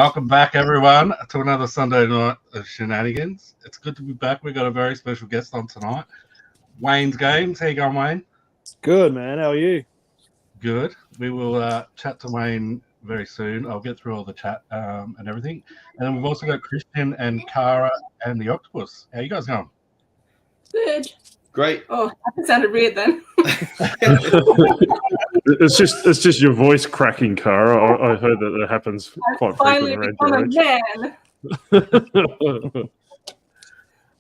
Welcome back, everyone, to another Sunday night of shenanigans. It's good to be back. We've got a very special guest on tonight. Wayne's Games. How you going, Wayne? Good, man. How are you? Good. We will chat to Wayne very soon. I'll get through all the chat and everything. And then we've also got Christian and Cara and the Octopus. How you guys going? Good. Great. Oh, that sounded weird then. It's just your voice cracking, Cara. I heard that happens quite Finally frequently around become a your man.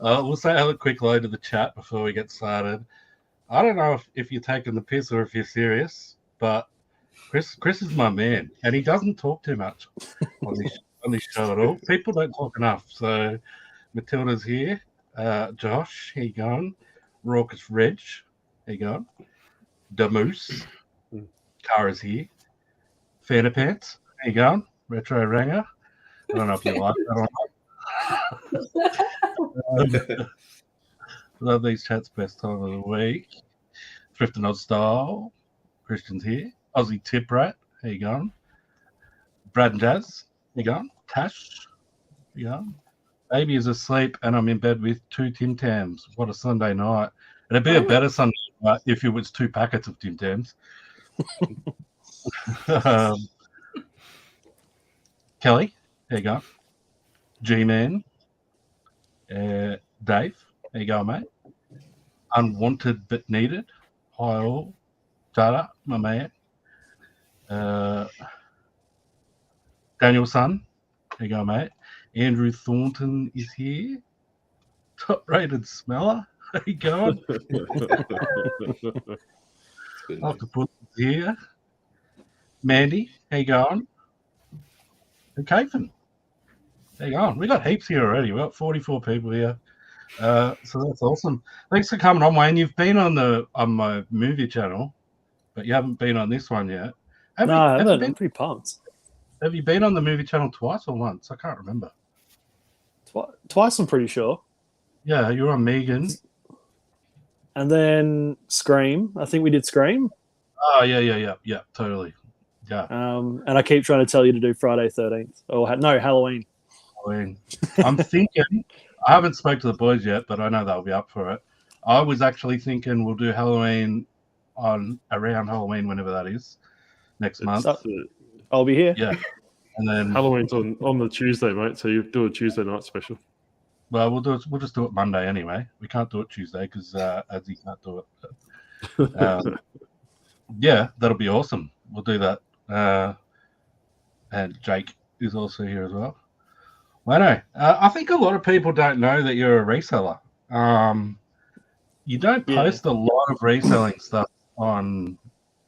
We'll say have a quick hello to the chat before we get started. I don't know if you're taking the piss or if you're serious, but Chris is my man, and he doesn't talk too much on this show at all. People don't talk enough. So Matilda's here. Josh, here you going? Raucous Reg, here you going? The Moose. Cara's here. Fanny Pants, how you going? Retro Ranger. I don't know if you like that or not. Love these chats, best time of the week. Thrift and Odd Style. Christian's here. Aussie Tip Rat, how you going? Brad and Jazz, how you going? Tash, how you going? Baby is asleep and I'm in bed with 2 Tim Tams. What a Sunday night. It'd be a better Sunday night if it was 2 packets of Tim Tams. Kelly, there you go. G-Man. Dave, there you go, mate. Unwanted but needed. Hi all. Tara, my man. Daniel Son, there you go, mate. Andrew Thornton is here. Top-rated smeller. How you going? Octopus is here. Mandy, how you going? And Cathan, how you going? We got heaps here already. We've got 44 people here. So that's awesome. Thanks for coming on, Wayne. You've been on my movie channel, but you haven't been on this one yet. I haven't. I'm pretty pumped. Have you been on the movie channel twice or once? I can't remember. Twice, I'm pretty sure. Yeah, you were on Megan. And then Scream. I think we did Scream. Oh, yeah, totally. Yeah. And I keep trying to tell you to do Friday 13th. Halloween. I'm thinking, I haven't spoke to the boys yet, but I know they'll be up for it. I was actually thinking we'll do Halloween around Halloween, whenever that is, next month. I'll be here. Yeah. And then Halloween's on the Tuesday, mate. So you do a Tuesday night special. Well, we'll just do it Monday anyway. We can't do it Tuesday because Adzi can't do it. Yeah, that'll be awesome. We'll do that. And Jake is also here as well. Wayno, I think a lot of people don't know that you're a reseller. You don't post a lot of reselling stuff on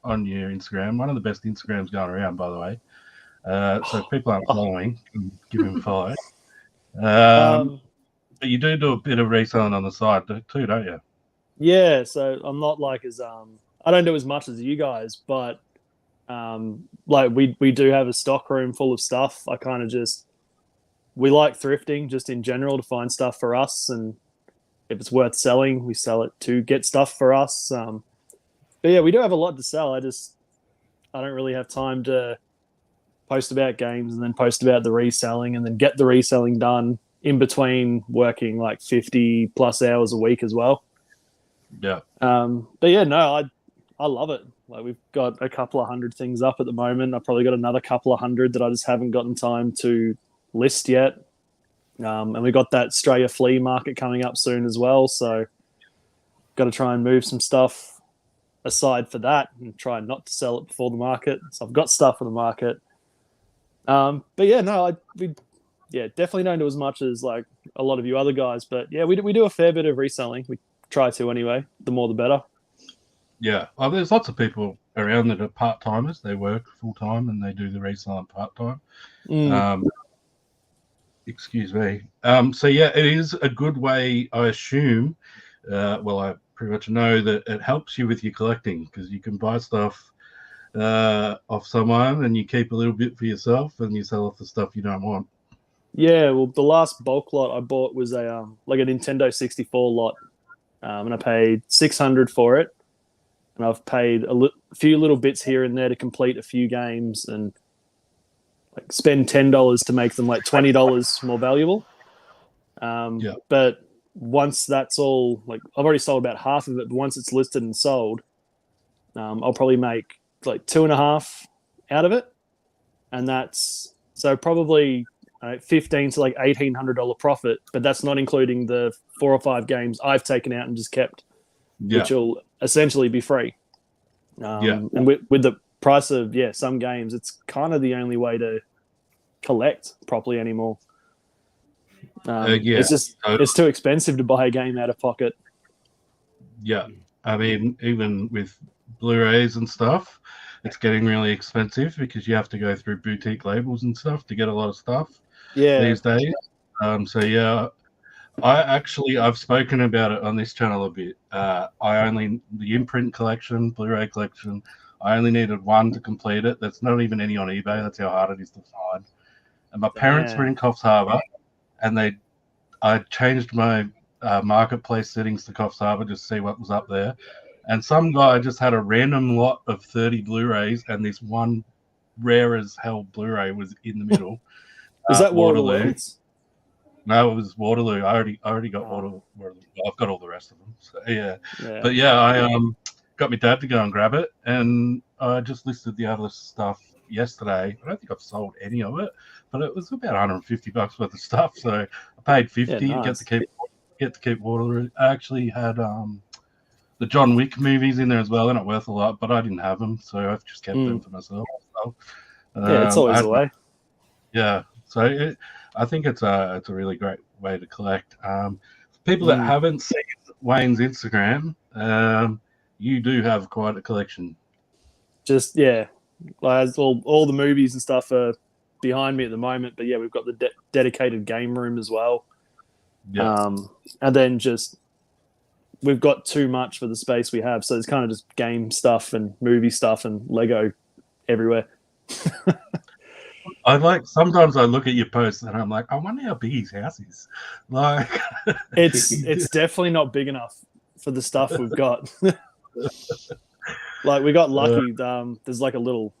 your Instagram. One of the best Instagrams going around, by the way. So if people aren't following, give him a follow. But you do a bit of reselling on the side too, don't you? Yeah, so I'm not like as I don't do as much as you guys, but like we do have a stock room full of stuff. I kind of we like thrifting just in general to find stuff for us, and if it's worth selling, we sell it to get stuff for us. But yeah, we do have a lot to sell. I don't really have time to post about games and then post about the reselling and then get the reselling done in between working like 50 plus hours a week as well. Yeah. But yeah, no, I love it. Like we've got a couple of 100 things up at the moment. I've probably got another couple of 100 that I just haven't gotten time to list yet. And we got that Australia flea market coming up soon as well. So got to try and move some stuff aside for that and try not to sell it before the market. So I've got stuff for the market. But yeah, no, we definitely don't do as much as like a lot of you other guys. But yeah, we do a fair bit of reselling. We try to anyway. The more, the better. Yeah. Oh, there's lots of people around that are part-timers. They work full-time and they do the reselling part-time. Excuse me. So yeah, it is a good way, I assume. I pretty much know that it helps you with your collecting because you can buy stuff off someone and you keep a little bit for yourself and you sell off the stuff you don't want. Yeah, well, the last bulk lot I bought was a Nintendo 64 lot, and I paid $600 for it, and I've paid a few little bits here and there to complete a few games, and like spend $10 to make them like $20 more valuable. But once that's all, like I've already sold about half of it, but once it's listed and sold, I'll probably make like 2.5 out of it. And that's so probably $1,500 to like $1,800 profit, but that's not including the 4 or 5 games I've taken out and just kept, which will essentially be free. And with the price of some games, it's kind of the only way to collect properly anymore. It's just it's too expensive to buy a game out of pocket. Yeah, I mean, even with Blu-rays and stuff, it's getting really expensive because you have to go through boutique labels and stuff to get a lot of stuff these days. I've spoken about it on this channel a bit. The imprint collection, Blu-ray collection, I only needed 1 to complete it. That's not even any on eBay. That's how hard it is to find. And my parents were in Coffs Harbour, and I changed my marketplace settings to Coffs Harbour just to see what was up there. And some guy just had a random lot of 30 Blu-rays, and this one rare as hell Blu-ray was in the middle. Is that Waterloo? No, it was Waterloo. I already got Waterloo. I've got all the rest of them. So But I got my dad to go and grab it, and I just listed the other stuff yesterday. I don't think I've sold any of it, but it was about $150 worth of stuff. So I paid $50 nice. get to keep Waterloo. I actually had the John Wick movies in there as well. They're not worth a lot, but I didn't have them, so I've just kept them for myself. So, it's always the way. Yeah, so I think it's a really great way to collect. People that haven't seen Wayne's Instagram, you do have quite a collection. Just like all the movies and stuff are behind me at the moment, but we've got the dedicated game room as well. And then just we've got too much for the space we have, so it's kind of just game stuff and movie stuff and Lego everywhere. Sometimes I look at your posts and I'm like, I wonder how big his house is. Like, it's definitely not big enough for the stuff we've got. Like we got lucky. There's like a little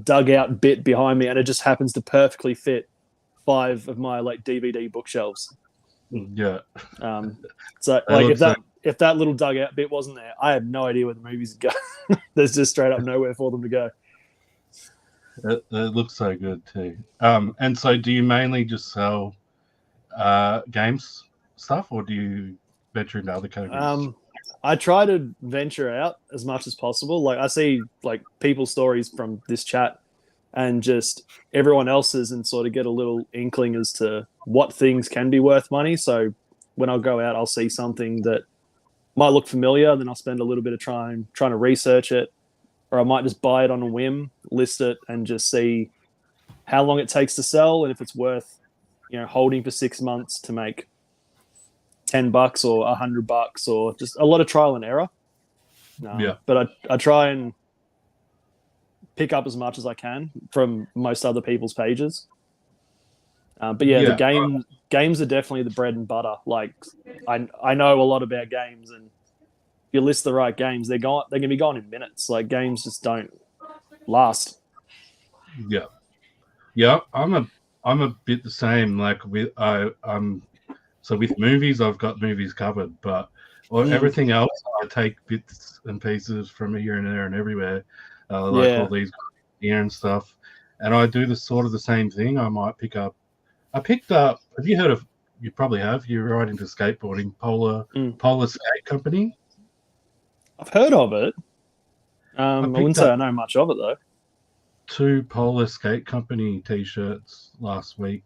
dugout bit behind me, and it just happens to perfectly fit 5 of my like DVD bookshelves. So like if that little dugout bit wasn't there, I have no idea where the movies would go. There's just straight up nowhere for them to go. It looks so good too. And so do you mainly just sell games stuff, or do you venture into other categories? I try to venture out as much as possible. Like I see like people's stories from this chat and just everyone else's, and sort of get a little inkling as to what things can be worth money. So when I'll go out, I'll see something that might look familiar, then I'll spend a little bit of trying to research it, or I might just buy it on a whim, list it, and just see how long it takes to sell, and if it's worth, holding for 6 months to make $10 or $100, or just a lot of trial and error. But I try and pick up as much as I can from most other people's pages. The games are definitely the bread and butter. Like I know a lot about games, and if you list the right games, they're going to be gone in minutes. Like games just don't last. I'm a bit the same. Like so with movies, I've got movies covered, but everything else, I take bits and pieces from here and there and everywhere, all these here and stuff. And I do the same thing. I picked up. Have you heard of? You probably have. You're right into skateboarding. Polar Skate Company. I've heard of it. I wouldn't say I know much of it though. 2 Polar Skate Company T-shirts last week.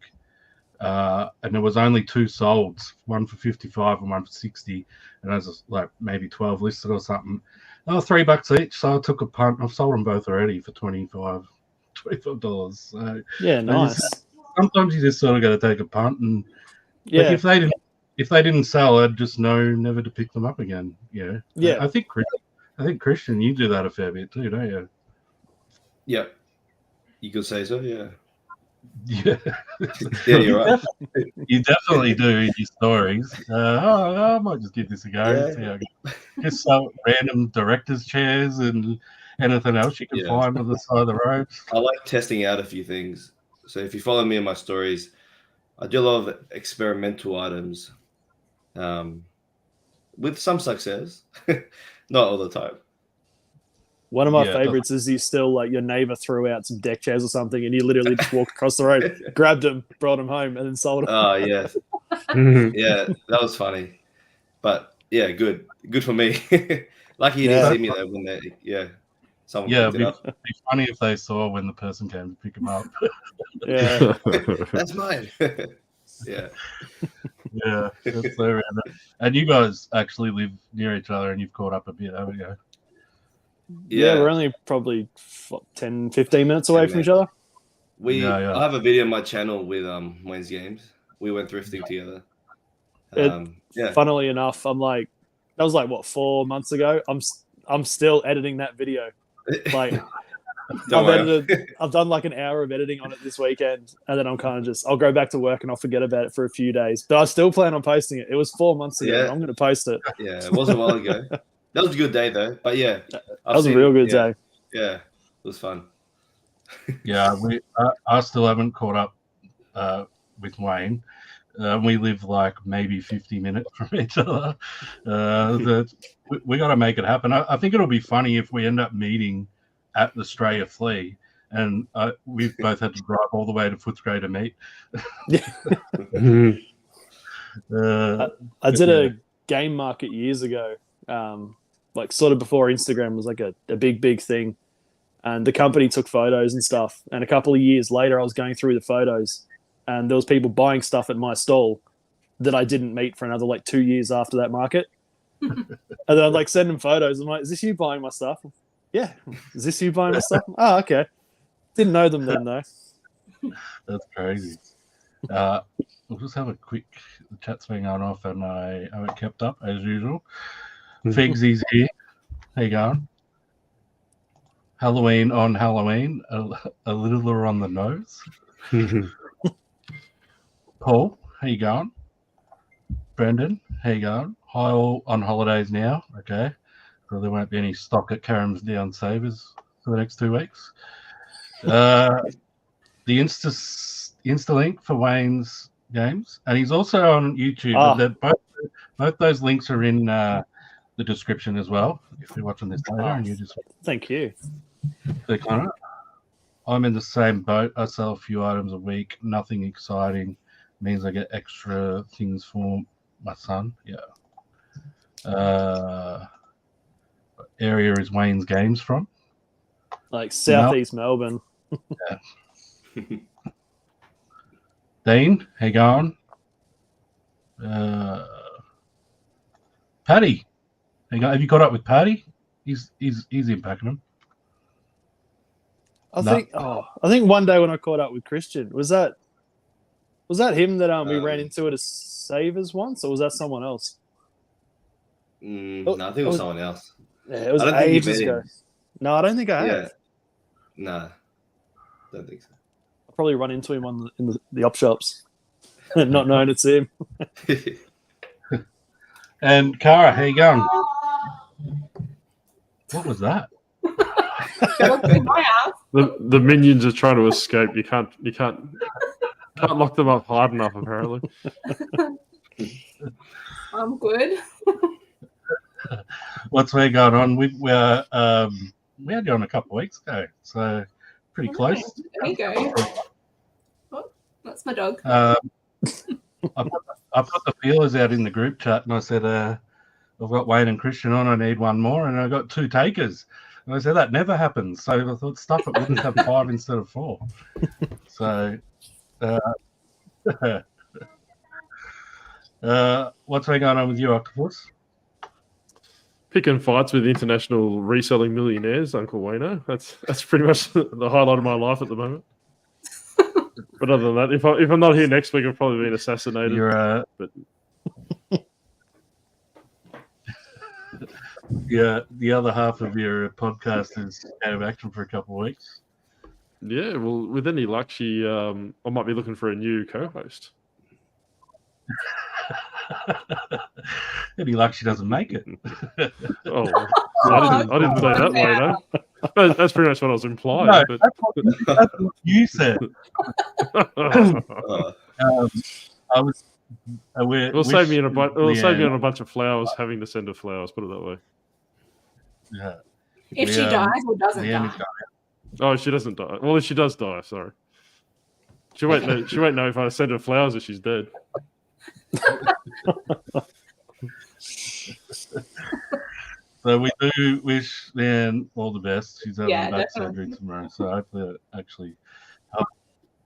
And there was only 2 sold, one for 55 and one for 60, and there's like maybe 12 listed or something. $3 each, so I took a punt. I've sold them both already for $25. So nice. Sometimes you just sort of got to take a punt, and if they didn't sell, I'd just know never to pick them up again. I think Christian, you do that a fair bit too, don't you? Yeah, you could say so. Yeah. Yeah, You're right. You definitely do in your stories. I might just give this a go. See how it goes. Just some random directors' chairs and Anything else you can Yeah. find on the side of the road? I like testing out a few things. So if you follow me in my stories, I do a lot of experimental items, with some success, not all the time. One of my Yeah, favorites is you still like your neighbor threw out some deck chairs or something, and you literally just walked across the road, grabbed them, brought them home, and then sold them. Oh yeah, yeah, that was funny. But yeah, good for me. Lucky you didn't see me though when someone picked it up. It'd be funny if they saw when the person came to pick them up. Yeah, That's mine. Yeah. Yeah, that's so random. And you guys actually live near each other and you've caught up a bit, haven't you? yeah, we're only probably 10, 15 minutes away from each other. I have a video on my channel with Wayne's Games. We went thrifting together. Funnily enough, I'm like, that was like what 4 months ago. I'm still editing that video. Like, I've done like an hour of editing on it this weekend, and then I'm kind of I'll go back to work and I'll forget about it for a few days. But I still plan on posting it. It was 4 months ago. And I'm going to post it. Yeah, it was a while ago. That was a good day though. But yeah, that was a real good day. Yeah, it was fun. Yeah, I still haven't caught up with Wayne. We live like maybe 50 minutes from each other. We got to make it happen. I think it'll be funny if we end up meeting at the Australia Flea, and we've both had to drive all the way to Footscray to meet. I did a game market years ago, like sort of before Instagram was like a big thing, and the company took photos and stuff. And a couple of years later, I was going through the photos, and there was people buying stuff at my stall that I didn't meet for another like 2 years after that market. And then I'd like send them photos. I'm like, "Is this you buying my stuff?" Yeah. Is this you buying my stuff? Oh, okay. Didn't know them then though. That's crazy. We'll just have a quick. The chat's been going off, and I haven't kept up as usual. Figsy's here. How you going? Halloween on Halloween, a littler on the nose. Paul, how you going? Brendan, how you going? Hi, all on holidays now. Okay, so there won't be any stock at Karam's Down Savers for the next 2 weeks. The Insta link for Wayne's games, and he's also on YouTube. Both those links are in the description as well. If you're watching this later, and you just thank you. click on it. I'm in the same boat. I sell a few items a week. Nothing exciting. Means I get extra things for my son. Yeah. What area is Wayne's Games from? Like Southeast Melbourne. Yeah. Dean, how you going? Paddy, have you got up with Paddy? He's in Pakenham. I think one day when I caught up with Christian, was that him that we ran into at a Savers once, or was that someone else? No, I think it was someone else. Yeah, it was ages ago. No, I don't think I have. No, don't think so. I'll probably run into him in the op shops, not knowing it's him. And Cara, how you going? What was that? The minions are trying to escape. You can't lock them up hard enough, apparently. I'm good. What's going on? We had you on a couple of weeks ago, so pretty close. There you go. Oh, that's my dog. I put the feelers out in the group chat, and I said, "I've got Wayne and Christian on. I need one more," and I got 2 takers. And I said that never happens. So I thought, stuff it, wouldn't have 5 instead of 4. So, what's been going on with you, Octopus? Picking fights with international reselling millionaires, Uncle Wayno. That's pretty much the highlight of my life at the moment. But other than that, if I'm not here next week, I've probably been assassinated. Yeah, the other half of your podcast is out of action for a couple of weeks. Yeah, well, with any luck, I might be looking for a new co-host. Any luck she doesn't make it. Oh, I didn't say that way, though. That's pretty much what I was implying. No, but... that's what you said. I was. It'll save me on a bunch of flowers having to send her flowers. Put it that way. Yeah. If she dies or doesn't die. Oh, she doesn't die. Well, if she does die, sorry. She won't know. She won't know if I send her flowers if she's dead. So we do wish Nan all the best. She's having back definitely. surgery tomorrow, so hopefully it actually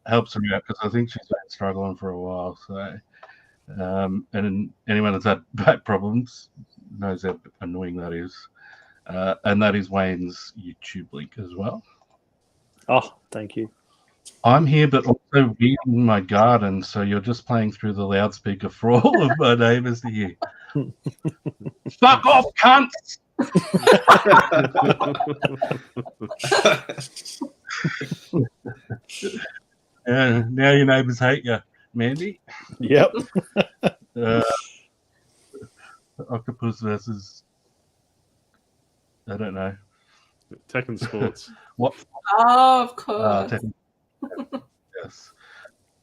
helps her out, because I think she's been struggling for a while. So, and anyone that's had back problems knows how annoying that is. And that is Wayne's YouTube link as well. Oh, thank you. I'm here, but also weeding my garden, so you're just playing through the loudspeaker for all of my neighbours to hear. Fuck off, cunts! Now your neighbours hate you, Mandy. Yep. Octopus versus, I don't know. Tekken Sports. What? Oh, of course. Yes.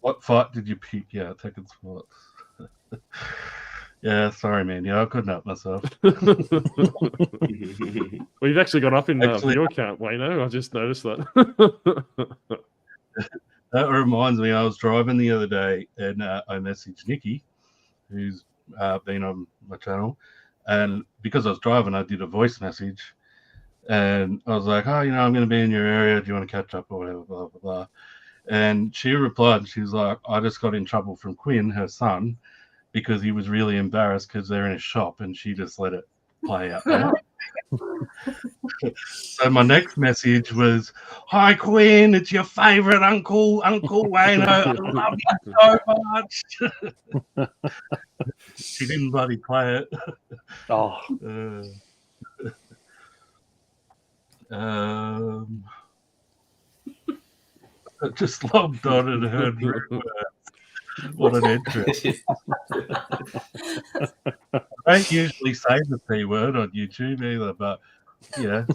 What fight did you pick? Yeah, Tekken Sports. Yeah, sorry, man. Yeah, I couldn't help myself. Well, you've actually gone up in your account, Wayno. I just noticed that. That reminds me, I was driving the other day and I messaged Nikki, who's been on my channel. And because I was driving, I did a voice message. And I was like, oh, I'm going to be in your area. Do you want to catch up or whatever, blah, blah, blah. And she replied, she was like, I just got in trouble from Quinn, her son, because he was really embarrassed because they're in a shop, and she just let it play out there. So my next message was, hi, Quinn, it's your favourite Uncle Wayno. I love you so much. She didn't bloody play it. Oh. I just logged on and heard words. What an entrance. I don't usually say the P word on YouTube either, but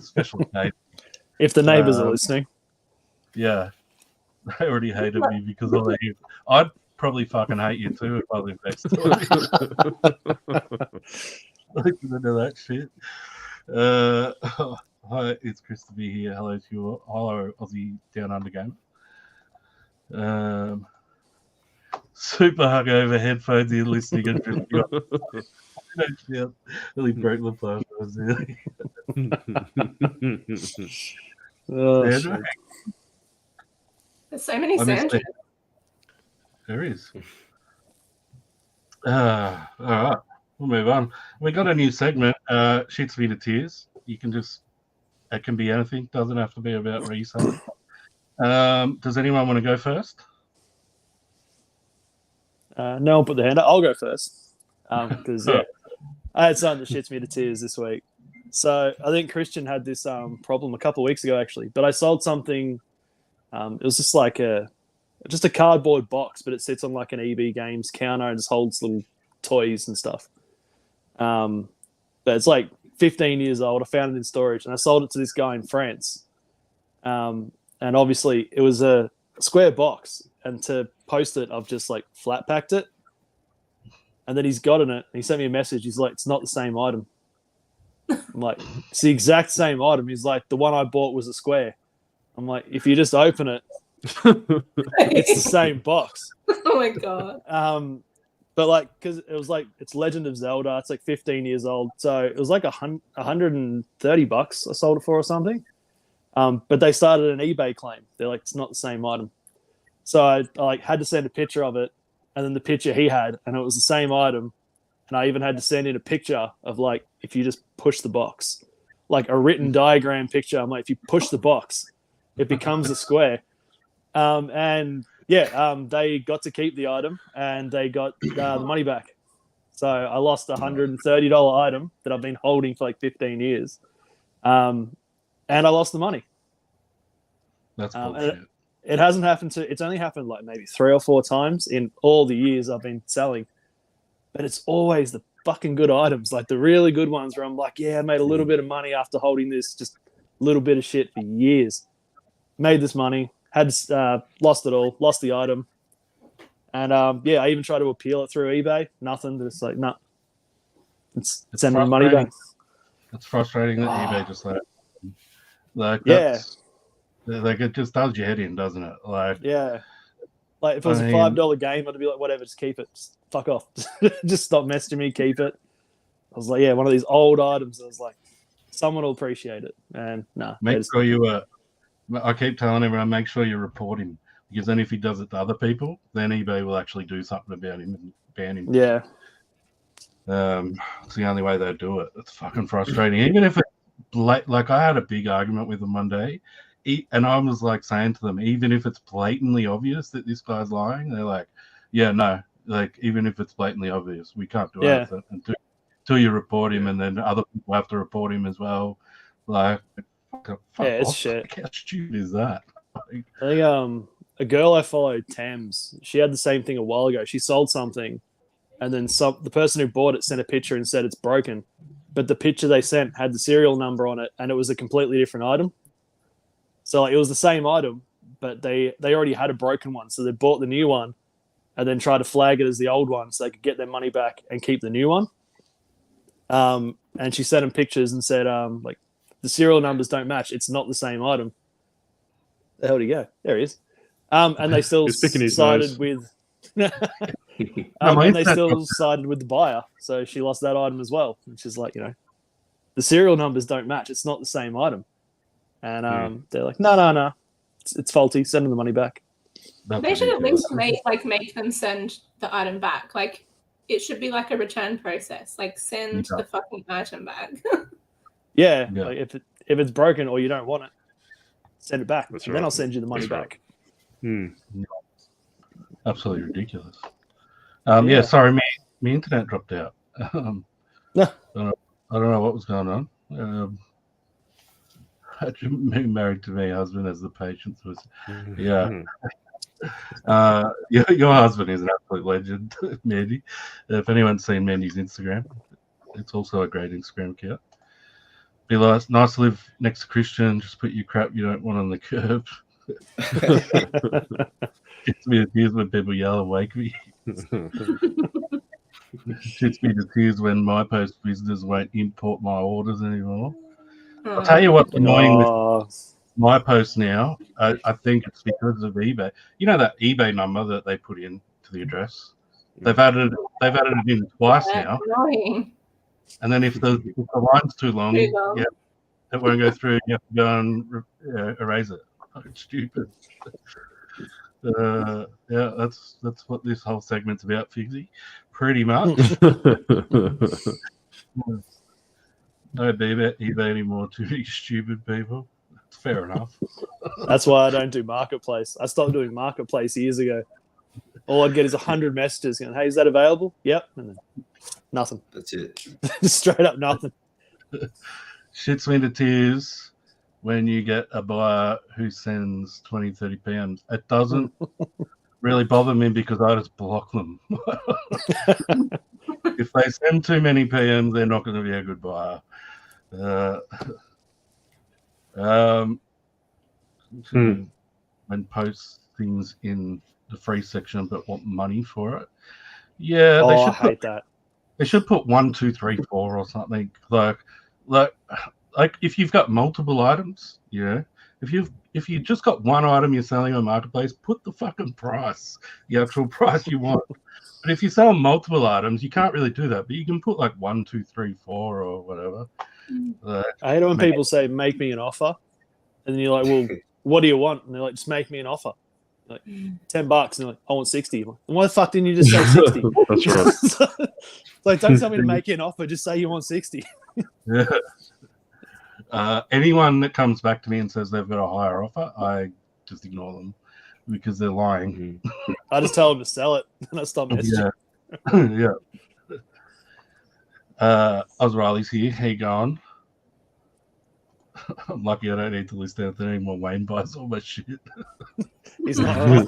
special case. If the neighbours are listening. Yeah. They already hated me because of you. I'd probably fucking hate you too if I lived next door. Looking into that shit. Hi, it's Chris to be here. Hello to you all. Hello, Aussie Down Under Game. Super hungover headphones you're listening and drifting on. Really broke the phone. There's so many Sandras. There is. All right, we'll move on. We got a new segment, Shits Me to Tears. You can just, it can be anything, doesn't have to be about reselling. Does anyone want to go first? No one put their hand up. I'll go first because I had something that shits me to tears this week. So I think Christian had this problem a couple of weeks ago actually, but I sold something. It was just like a cardboard box, but it sits on like an EB Games counter and just holds little toys and stuff. But it's like 15 years old. I found it in storage and I sold it to this guy in France. And obviously it was a square box, and to post it, I've just like flat packed it. And then he's gotten it. He sent me a message. He's like, it's not the same item. I'm like, it's the exact same item. He's like, the one I bought was a square. I'm like, if you just open it, it's the same box. Oh my God. But like, because it was like, it's Legend of Zelda. It's like 15 years old. So it was like $130 I sold it for or something. But they started an eBay claim. They're like, it's not the same item. So I like had to send a picture of it, and then the picture he had, and it was the same item. And I even had to send in a picture of like, if you just push the box, like a written diagram picture. I'm like, if you push the box, it becomes a square. They got to keep the item, and they got the money back. So I lost a $130 item that I've been holding for like 15 years. And I lost the money. That's bullshit. It hasn't happened it's only happened like maybe 3 or 4 times in all the years I've been selling. But it's always the fucking good items, like the really good ones where I'm like, yeah, I made a little bit of money after holding this just little bit of shit for years. Made this money, had lost it all, lost the item. And I even tried to appeal it through eBay. Nothing. Just like, nah. It's sending the money back. It's frustrating that eBay just like it just does your head in, doesn't it? Like like if it was a $5 game, I'd be like, whatever, just keep it. Just fuck off. Just stop messaging me, keep it. I was like, one of these old items. I was like, someone will appreciate it. And nah. Make sure you I keep telling everyone, make sure you report him. Because then if he does it to other people, then eBay will actually do something about him and ban him. Yeah. It's the only way they do it. It's fucking frustrating. Even if like I had a big argument with them one day, and I was like saying to them, even if it's blatantly obvious that this guy's lying, they're like, yeah, no, like even if it's blatantly obvious, we can't do anything until you report him, and then other people have to report him as well. Like, fuck it's off. shit. How stupid is that? I think a girl I followed, Thames, she had the same thing a while ago. She sold something, and then the person who bought it sent a picture and said it's broken. But the picture they sent had the serial number on it, and it was a completely different item. So like, it was the same item, but they already had a broken one. So they bought the new one and then tried to flag it as the old one so they could get their money back and keep the new one. And she sent him pictures and said, like, the serial numbers don't match. It's not the same item. The hell did he go? There he is. And they still sided with... and they still sided with the buyer. So she lost that item as well. Which is like, the serial numbers don't match. It's not the same item. And they're like, no. It's faulty. Send them the money back. They should at least make them send the item back. Like, it should be like a return process. Like, send the fucking item back. Like if it's broken or you don't want it, send it back. That's and right. then I'll send you the money back. Absolutely ridiculous. Sorry, my internet dropped out. I don't know what was going on. Being married to my husband as the patience was. Your husband is an absolute legend, Mandy. If anyone's seen Mandy's Instagram, it's also a great Instagram account. Be like, nice to live next to Christian. Just put your crap you don't want on the curb. Gets me to tears when people yell and wake me. Shits me to tears when my post visitors won't import my orders anymore. I'll tell you what's annoying with my post now. I think it's because of eBay. You know that eBay number that they put in to the address? They've added it in twice now. Annoying. And then if the line's too long, it won't go through. You have to go and erase it. It's stupid. That's what this whole segment's about, Figsy. Pretty much. No eBay anymore. Too many stupid people. It's fair enough. That's why I don't do Marketplace. I stopped doing Marketplace years ago. All I'd get is 100 messages going, hey, is that available? Yep. And then nothing. That's it. Straight up nothing. Shits me to tears when you get a buyer who sends 20, 30 PMs. It doesn't really bother me because I just block them. If they send too many PMs, they're not going to be a good buyer. When post things in the free section but want money for it. Yeah, I hate that. They should put 1, 2, 3, 4 or something. Like if you've got multiple items, if you just got one item you're selling on Marketplace, put the fucking price, the actual price you want. But if you sell multiple items, you can't really do that. But you can put like 1, 2, 3, 4 or whatever. I hate it when people say, make me an offer. And then you're like, well, what do you want? And they're like, just make me an offer. Like $10. And they're like, I want 60. Like, why the fuck didn't you just say 60? That's right. Like, don't tell me to make you an offer. Just say you want 60. Anyone that comes back to me and says they've got a higher offer, I just ignore them because they're lying. I just tell them to sell it and I stop messaging. Oz Riley's here. How you going? I'm lucky I don't need to list out there anymore. Wayne buys all my shit. He's not right.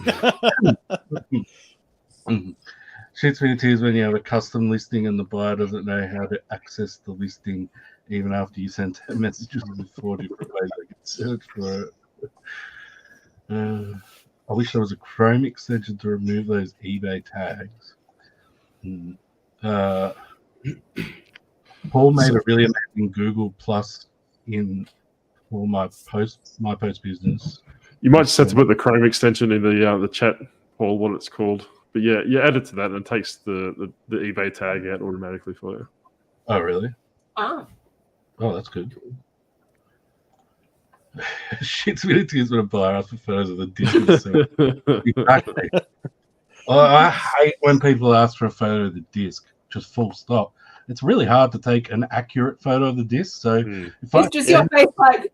Shits me to tears when you have a custom listing and the buyer doesn't know how to access the listing even after you send 10 messages with 4 different ways to Search for it. I wish there was a Chrome extension to remove those eBay tags. Paul made a really amazing Google Plus in for my post business. You might just have to put the Chrome extension in the chat, Paul, what it's called. But yeah, you add it to that and it takes the eBay tag out automatically for you. Oh, really? Oh, that's good. Shit's really tears when a buyer asks for photos of the disc. Exactly. I hate when people ask for a photo of the disc, just full stop. It's really hard to take an accurate photo of the disc. So if it's just your face like,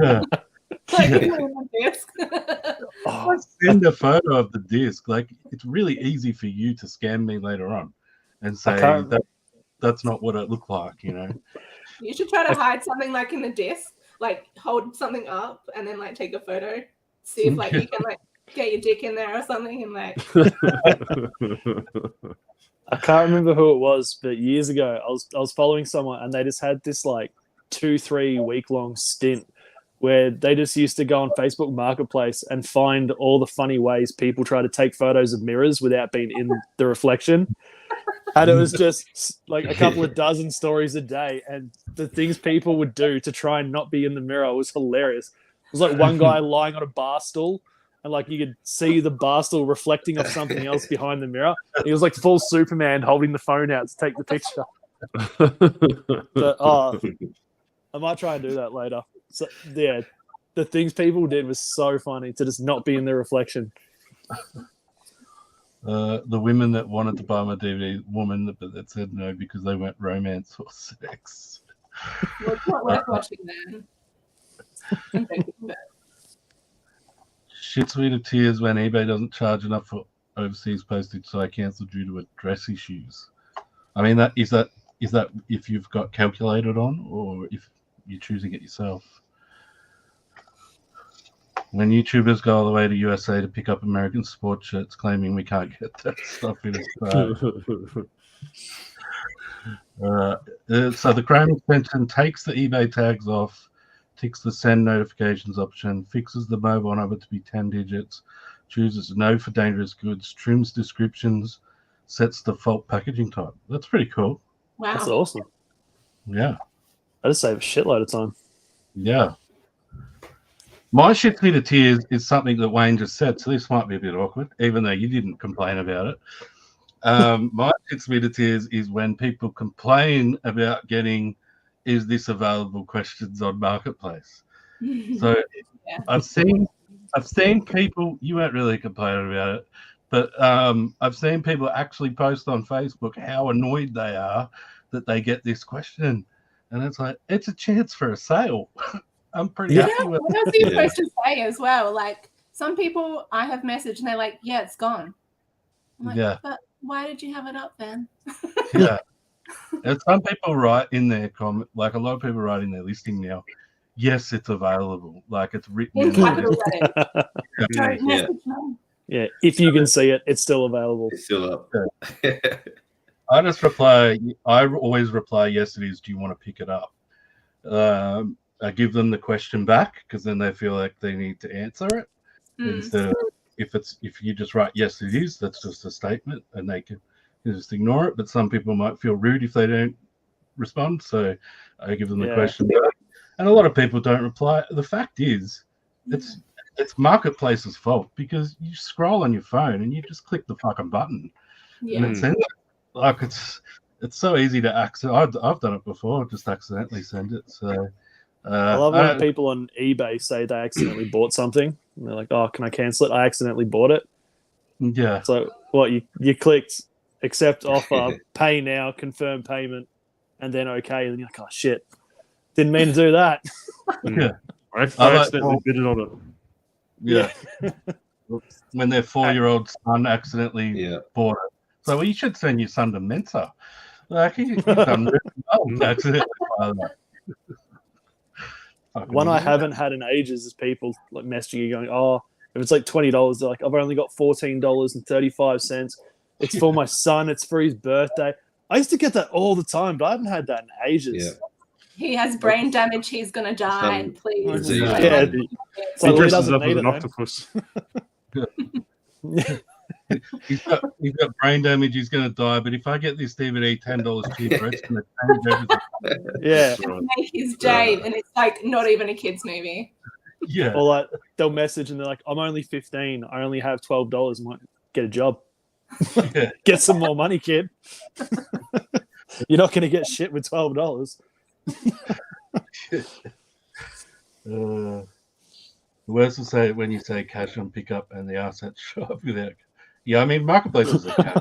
yeah. disc. Send a photo of the disc. Like, it's really easy for you to scam me later on and say that's not what it looked like, you know. You should try to hide something like in the disc, like hold something up and then like take a photo, see if like you can like get your dick in there or something and like. I can't remember who it was, but years ago I was following someone and they just had this like 2-3 week long stint where they just used to go on Facebook Marketplace and find all the funny ways people try to take photos of mirrors without being in the reflection. And it was just like a couple of dozen stories a day. And the things people would do to try and not be in the mirror was hilarious. It was like one guy lying on a bar stool and like you could see the bar stool reflecting off something else behind the mirror. He was like full Superman holding the phone out to take the picture. But I might try and do that later. So yeah, the things people did was so funny to just not be in the reflection. The women that wanted to buy my DVD, woman that said no because they weren't romance or sex. Well, it's not worth watching then. Shit sweet of tears when eBay doesn't charge enough for overseas postage, so I cancelled due to address issues. I mean, is that if you've got calculated on or if you're choosing it yourself? When YouTubers go all the way to USA to pick up American sports shirts claiming we can't get that stuff in Australia. So the Chrome extension takes the eBay tags off, ticks the send notifications option, fixes the mobile number to be 10 digits, chooses no for dangerous goods, trims descriptions, sets default packaging type. That's pretty cool. Wow. That's awesome. Yeah. I just save a shitload of time. Yeah. My shit to tears is something that Wayne just said, so this might be a bit awkward, even though you didn't complain about it. My shit to tears is when people complain about getting, is this available questions on Marketplace. So Yeah. I've seen people, you weren't really complaining about it, but I've seen people actually post on Facebook how annoyed they are that they get this question. And it's like, it's a chance for a sale. I'm pretty happy with what else are you supposed to say as well? Like, some people I have messaged and they're like, yeah, it's gone. I'm like, but why did you have it up then? Yeah. And some people write in their comment, like a lot of people write in their listing now, yes, it's available. Like it's written in capital letters. Yeah, if you can see it, it's still available. It's still up. I just reply, I always reply, yes, it is. Do you want to pick it up? I give them the question back because then they feel like they need to answer it. Instead of if you just write, yes, it is, that's just a statement and they can just ignore it. But some people might feel rude if they don't respond. So I give them the question back. And a lot of people don't reply. The fact is, it's Marketplace's fault because you scroll on your phone and you just click the fucking button. And it sends it. Like it's so easy to access. I've done it before, just accidentally send it. So I love when people on eBay say they accidentally bought something. And they're like, oh, can I cancel it? I accidentally bought it. Yeah. So what you clicked accept offer, pay now, confirm payment, and then okay. And then you're like, oh shit. Didn't mean to do that. Yeah. I accidentally bid it on it. Yeah. When their 4-year-old son accidentally bought it. So you should send your son to Mensa. Like he's done really well accidentally buy that. One I haven't had in ages is people like messaging you going, oh, if it's like $20, they're like, I've only got $14.35. It's for my son. It's for his birthday. I used to get that all the time, but I haven't had that in ages. He has brain damage. He's gonna die. Please. Yeah. Yeah. He He dresses doesn't up as need an it, octopus. He's got brain damage. He's going to die. But if I get this DVD $10 cheaper, it's going to change everything. Yeah. Make his day, and it's like not even a kids movie. Yeah. Or like they'll message and they're like, "I'm only 15. I only have $12. I might get a job. Yeah. Get some more money, kid. You're not going to get shit with $12." The worst will say it when you say cash on pickup and the assets show up without. Yeah, I mean marketplaces are cash.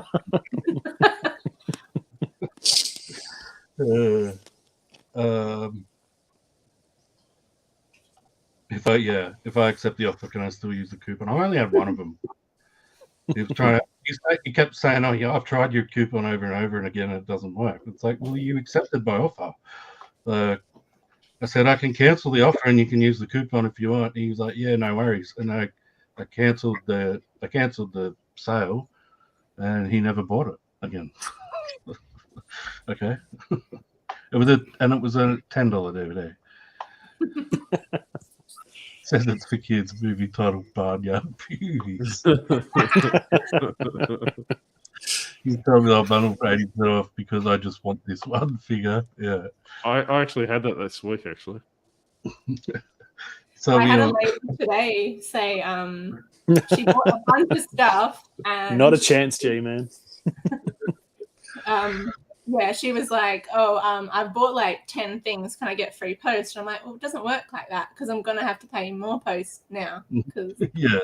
If I accept the offer, can I still use the coupon? I only had one of them. He was trying to. He kept saying, "Oh yeah, I've tried your coupon over and over and again, and it doesn't work." It's like, well, you accepted my offer. I said I can cancel the offer and you can use the coupon if you want. And he was like, "Yeah, no worries." And I cancelled the sale, and he never bought it again. Okay, it was a $10 DVD. Says it's for kids. Movie titled Barnyard Beauties. He told me I'll bundle for 80% off because I just want this one figure. Yeah. I actually had that this week, actually. So I had a lady today say she bought a bunch of stuff. And Not a chance, G, man. yeah, she was like, "Oh, I've bought like 10 things. Can I get free post?" And I'm like, "Well, it doesn't work like that because I'm gonna have to pay more post now because yeah,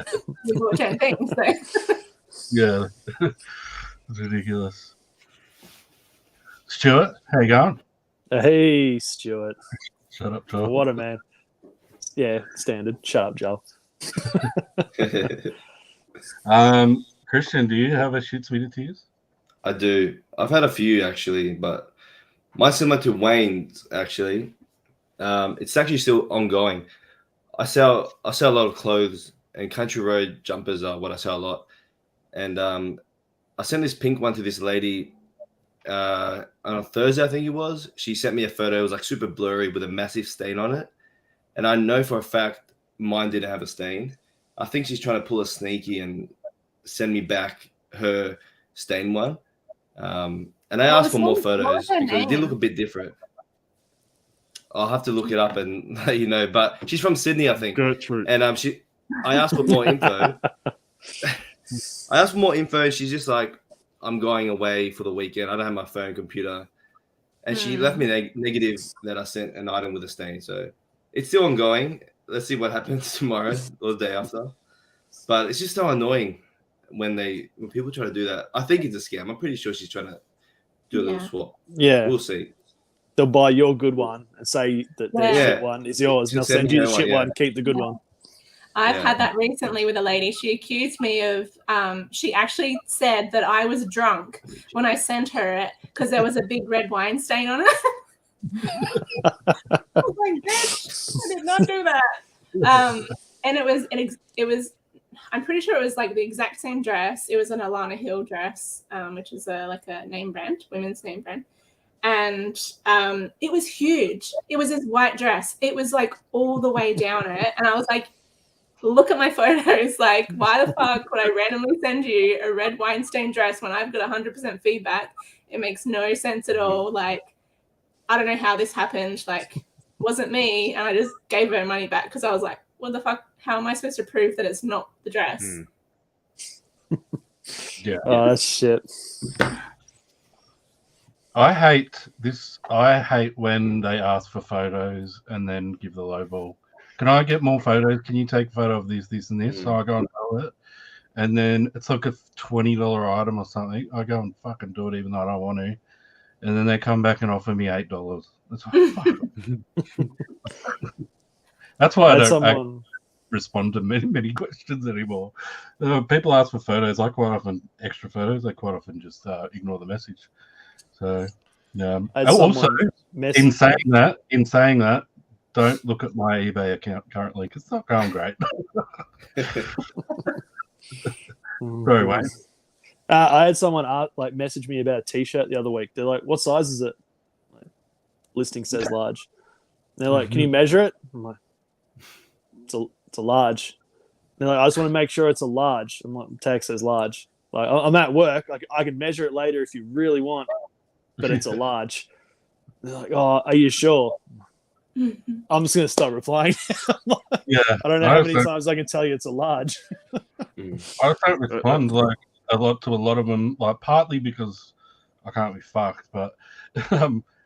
you bought 10 things." So. yeah, it's ridiculous. Stuart, how you going? Hey, Stuart. Shut up, Joel. What a man. Yeah, standard. Shut up, Joel. Christian, do you have a shit sweeter tears? I do. I've had a few actually, but mine's similar to Wayne's actually. It's actually still ongoing. I sell a lot of clothes, and Country Road jumpers are what I sell a lot. And I sent this pink one to this lady on a Thursday, I think it was. She sent me a photo. It was like super blurry with a massive stain on it. And I know for a fact mine didn't have a stain. I think she's trying to pull a sneaky and send me back her stain one. And I asked for more photos because it did look a bit different. I'll have to look it up and let you know. But she's from Sydney, I think. Gertrude. And I asked for more info. I asked for more info, and she's just like, "I'm going away for the weekend. I don't have my phone, computer." And she left me negative that I sent an item with a stain. So it's still ongoing. Let's see what happens tomorrow or the day after. But it's just so annoying when people try to do that. I think it's a scam. I'm pretty sure she's trying to do a little swap. Yeah. We'll see. They'll buy your good one and say that their shit one is yours. And they'll send you the shit one, keep the good one. I've had that recently with a lady. She accused me of, she actually said that I was drunk when I sent her it because there was a big red wine stain on it. I was like, bitch, I did not do that. And it was, I'm pretty sure it was like the exact same dress. It was an Alana Hill dress, which is like a name brand, women's name brand. And it was huge. It was this white dress. It was like all the way down it. And I was like, look at my photos. Like, why the fuck would I randomly send you a red wine stained dress when I've got 100% feedback? It makes no sense at all. Like, I don't know how this happened. Like, wasn't me. And I just gave her money back because I was like, what the fuck? How am I supposed to prove that it's not the dress? Yeah. Oh, that's shit. I hate when they ask for photos and then give the lowball. Can I get more photos? Can you take a photo of this, this, and this? So I go and do it. And then it's like a $20 item or something. I go and fucking do it even though I don't want to. And then they come back and offer me $8. It's like, fuck. That's why I don't respond to many questions anymore. People ask for photos. I quite often extra photos. I quite often just ignore the message. So, yeah. Also, in saying that, don't look at my eBay account currently because it's not going great. Very well. I had someone message me about a T-shirt the other week. They're like, "What size is it?" Listing says large. They're like, "Can you measure it?" I'm like, "It's a large." They're like, "I just want to make sure it's a large." I'm like, "Text says large." Like, I'm at work. Like, I can measure it later if you really want, but it's a large. They're like, "Oh, are you sure?" I'm just gonna start replying. Yeah, I don't know how many times I can tell you it's a large. I don't respond like a lot of them, like partly because I can't be fucked, but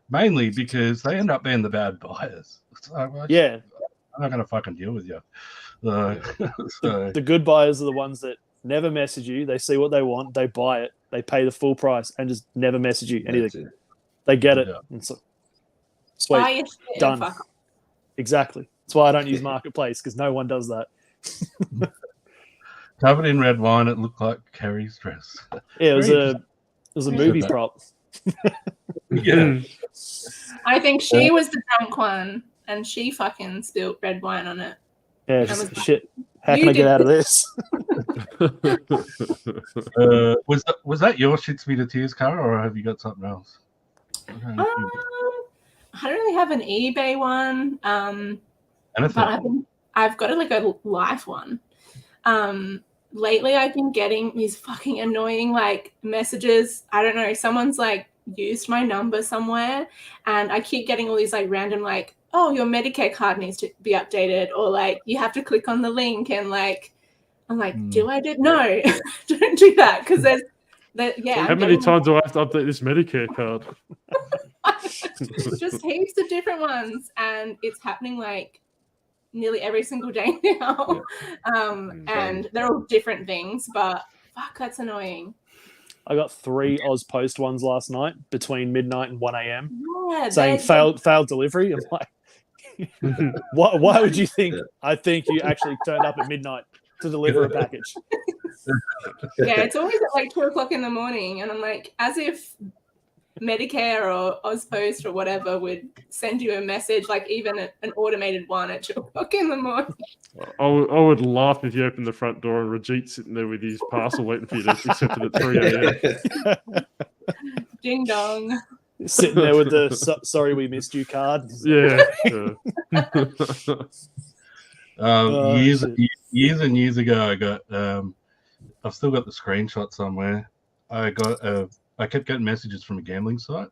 mainly because they end up being the bad buyers. So I'm not gonna fucking deal with you. So, the good buyers are the ones that never message you. They see what they want, they buy it, they pay the full price, and just never message you anything. They get it. And so, sweet, Buy your shit done. and fuck off. Exactly. That's why I don't use Marketplace, because no one does that. Covered in red wine, it looked like Kerry's dress. Yeah, it was a movie prop. Yeah. I think she was the drunk one, and she fucking spilled red wine on it. Yeah, just shit. How can I get out of this? Was that your Shits Me to Tears, Cara, or have you got something else? I don't really have an eBay one, but I've got like a life one. Lately, I've been getting these fucking annoying like messages. I don't know, someone's like used my number somewhere, and I keep getting all these like random like, oh, your Medicare card needs to be updated, or like you have to click on the link, and like I'm like, do I do? No, don't do that, because there's How many times do I have to update this Medicare card? just heaps of different ones, and it's happening like nearly every single day now. And they're all different things, but fuck, that's annoying. I got 3 Oz Post ones last night between midnight and 1 a.m. Yeah, saying failed delivery. I'm like, why would you think I think you actually turned up at midnight to deliver a package? Yeah, it's always at like 2 o'clock in the morning, and I'm like, as if Medicare or Ozpost or whatever would send you a message, like even an automated one at 2 o'clock in the morning. I would laugh if you opened the front door and Rajit's sitting there with his parcel waiting for you to accept it at 3 a.m. Ding dong. Sitting there with the sorry we missed you card. Yeah. Years and years ago, I got I've still got the screenshot somewhere. I kept getting messages from a gambling site,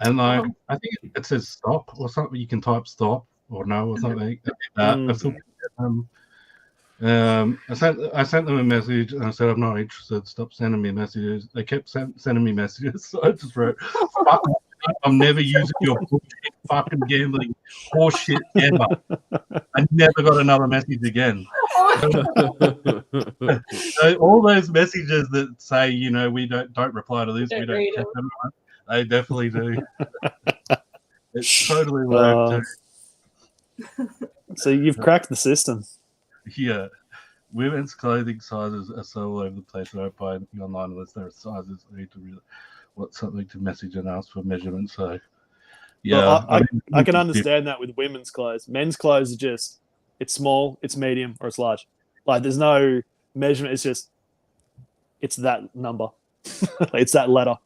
and like I think it says stop or something. You can type stop or no or something. I still I sent them a message and I said I'm not interested. Stop sending me messages. They kept sending me messages, so I just wrote, "Fuck, I'm never using your bullshit fucking gambling horseshit ever." I never got another message again. So all those messages that say, you know, we don't reply to this, we don't check them, they definitely do. It's totally worked. So you've cracked the system. Yeah. Women's clothing sizes are so all over the place. I don't buy anything online unless there are sizes. I need to really want something to message and ask for measurements. So yeah. Well, I can understand that with women's clothes. Men's clothes are just, it's small, it's medium, or it's large. Like there's no measurement. It's just, it's that number. It's that letter.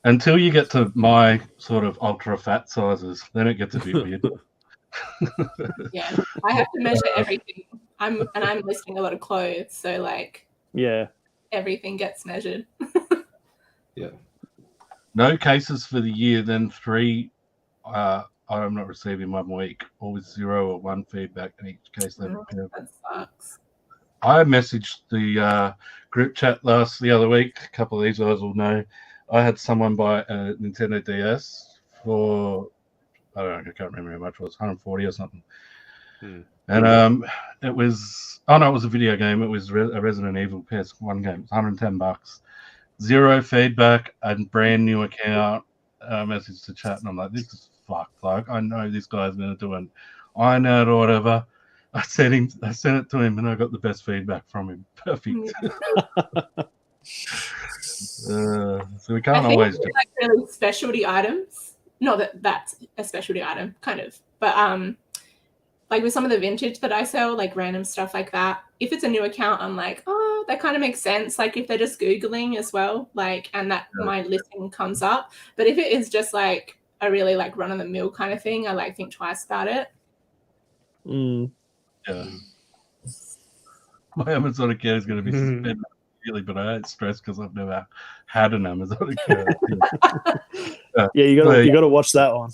Until you get to my sort of ultra fat sizes, then it gets a bit weird. Yeah, I have to measure everything. I'm listing a lot of clothes, so like everything gets measured. Yeah. No cases for the year, then 3 I'm not receiving 1 week, always 0 or 1 feedback in each case. That sucks. I messaged the group chat the other week. A couple of these guys will know. I had someone buy a Nintendo DS for, I don't know, I can't remember how much it was, 140 or something. And it was, it was a video game. It was a Resident Evil PS1 game. It was $110. 0 feedback, a brand new account, message to chat, and I'm like, this is fucked. Like, I know this guy's going to do an iNerd or whatever. I sent it to him, and I got the best feedback from him. Perfect. So we can't always do like really specialty items. Not that that's a specialty item, kind of, but like with some of the vintage that I sell, like random stuff like that. If it's a new account, I'm like, oh, that kind of makes sense. Like if they're just Googling as well, like, and that my listing comes up. But if it is just like a really like run of the mill kind of thing, I like think twice about it. Yeah. My Amazon account is going to be suspended immediately, but I ain't stressed because I've never had an Amazon account. Yeah, you got to watch that one.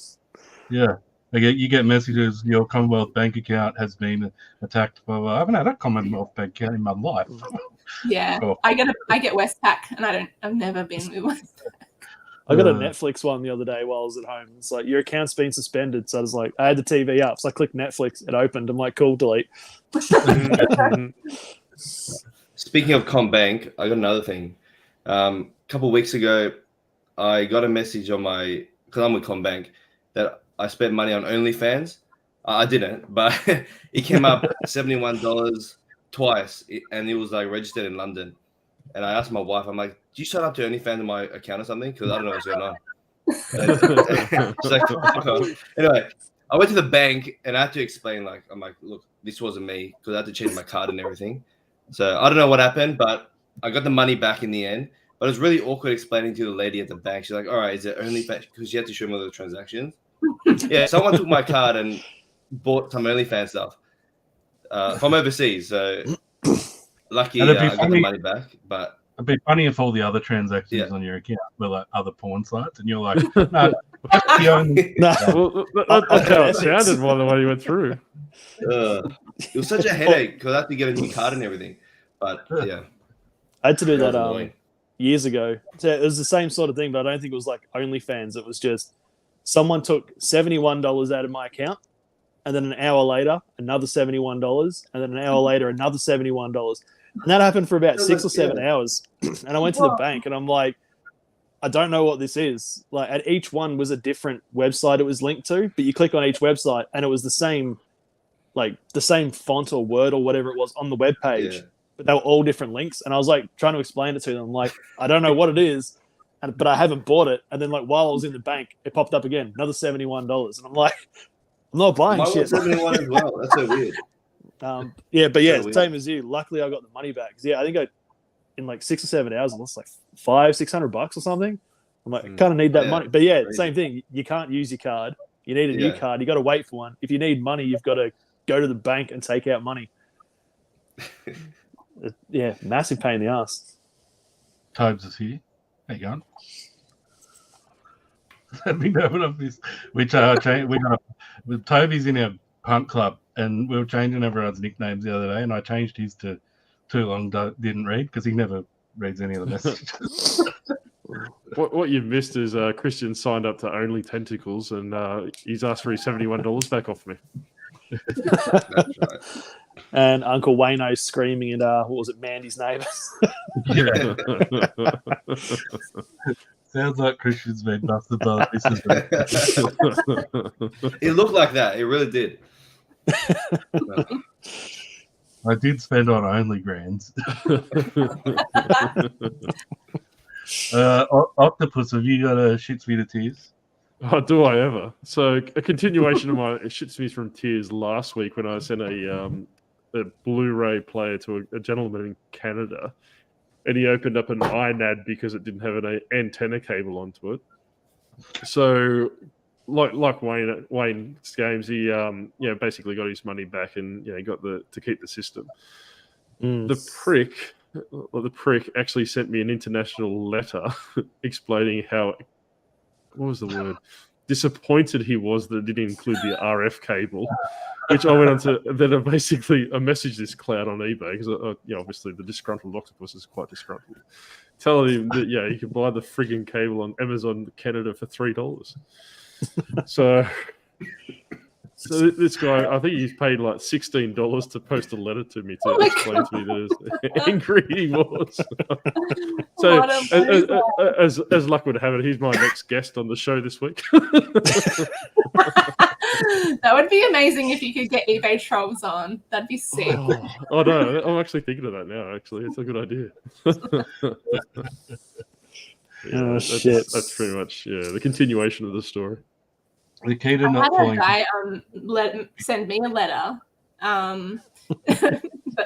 Yeah. You get messages, your Commonwealth bank account has been attacked. Blah, blah. I haven't had a Commonwealth bank account in my life. Yeah, Sure. I get Westpac, and I've never been with Westpac. I got a Netflix one the other day while I was at home. It's like, your account's been suspended. So I was like, I had the TV up. So I clicked Netflix. It opened. I'm like, cool, delete. Speaking of CommBank, I got another thing. A couple of weeks ago, I got a message on my, because I'm with CommBank, that I spent money on OnlyFans. I didn't, but it came up $71 twice, and it was like registered in London. And I asked my wife, I'm like, do you sign up to OnlyFans in my account or something? Because I don't know what's going on. She's like, fuck off. Anyway, I went to the bank and I had to explain, like, I'm like, look, this wasn't me, because I had to change my card and everything. So I don't know what happened, but I got the money back in the end. But it was really awkward explaining to the lady at the bank. She's like, all right, is it OnlyFans? Because she had to show me all the transactions. Yeah, someone took my card and bought some OnlyFans stuff from overseas. So lucky I got the money back. But it'd be funny if all the other transactions on your account were like other porn sites, and you're like, no, that's the only. Well, that's how it sounded by the way you went through. It was such a headache because I had to get a new card and everything. But yeah, I had to do that years ago. So it was the same sort of thing, but I don't think it was like OnlyFans. It was just someone took $71 out of my account, and then an hour later, another $71, and then an hour later, another $71. And that happened for about 6 or 7 hours. And I went to the bank, and I'm like, I don't know what this is. Like, at each one was a different website it was linked to, but you click on each website, and it was the same font or word or whatever it was on the web page. But they were all different links. And I was like trying to explain it to them. Like, I don't know what it is, but I haven't bought it. And then like while I was in the bank, it popped up again, another $71. And I'm like, I'm not buying shit. 71 as well. That's so weird. Same as you. Luckily, I got the money back. Yeah, I think in like 6 or 7 hours, I lost like $500-$600 or something. I'm like, I kind of need that money. But yeah, same thing. You can't use your card. You need a new card. You got to wait for one. If you need money, you've got to go to the bank and take out money. Massive pain in the ass. Tobes is here. How you going? Let me know what I've missed. Toby's in our punk club, and we were changing everyone's nicknames the other day, and I changed his to Too Long Didn't Read because he never reads any of the messages. What you've missed is Christian signed up to Only Tentacles, and he's asked for his $71 back off me. That's right. And Uncle Wayno screaming at Mandy's neighbours. Yeah. Sounds like Christian's been busted by the missus. It looked like that. It really did. I did spend on Only Grands. Octopus, have you got a shits me to tears? Oh, do I ever? So a continuation of my shits me from tears last week when I sent a Blu-ray player to a gentleman in Canada, and he opened up an iNAD because it didn't have an antenna cable onto it. So, like Wayne's games, he basically got his money back and got to keep the system. The prick actually sent me an international letter explaining how, what was the word? Disappointed he was that it didn't include the RF cable, which I went on to. Then I messaged this cloud on eBay because obviously the Disgruntled Octopus is quite disgruntled, telling him that you can buy the frigging cable on Amazon Canada for $3. So this guy, I think he's paid like $16 to post a letter to me to explain to me that how angry he was. So, as luck would have it, he's my next guest on the show this week. That would be amazing if you could get eBay trolls on. That'd be sick. Oh no, I'm actually thinking of that now. Actually, it's a good idea. Shit! That's pretty much the continuation of the story. The key to I not had falling. a guy send me a letter. That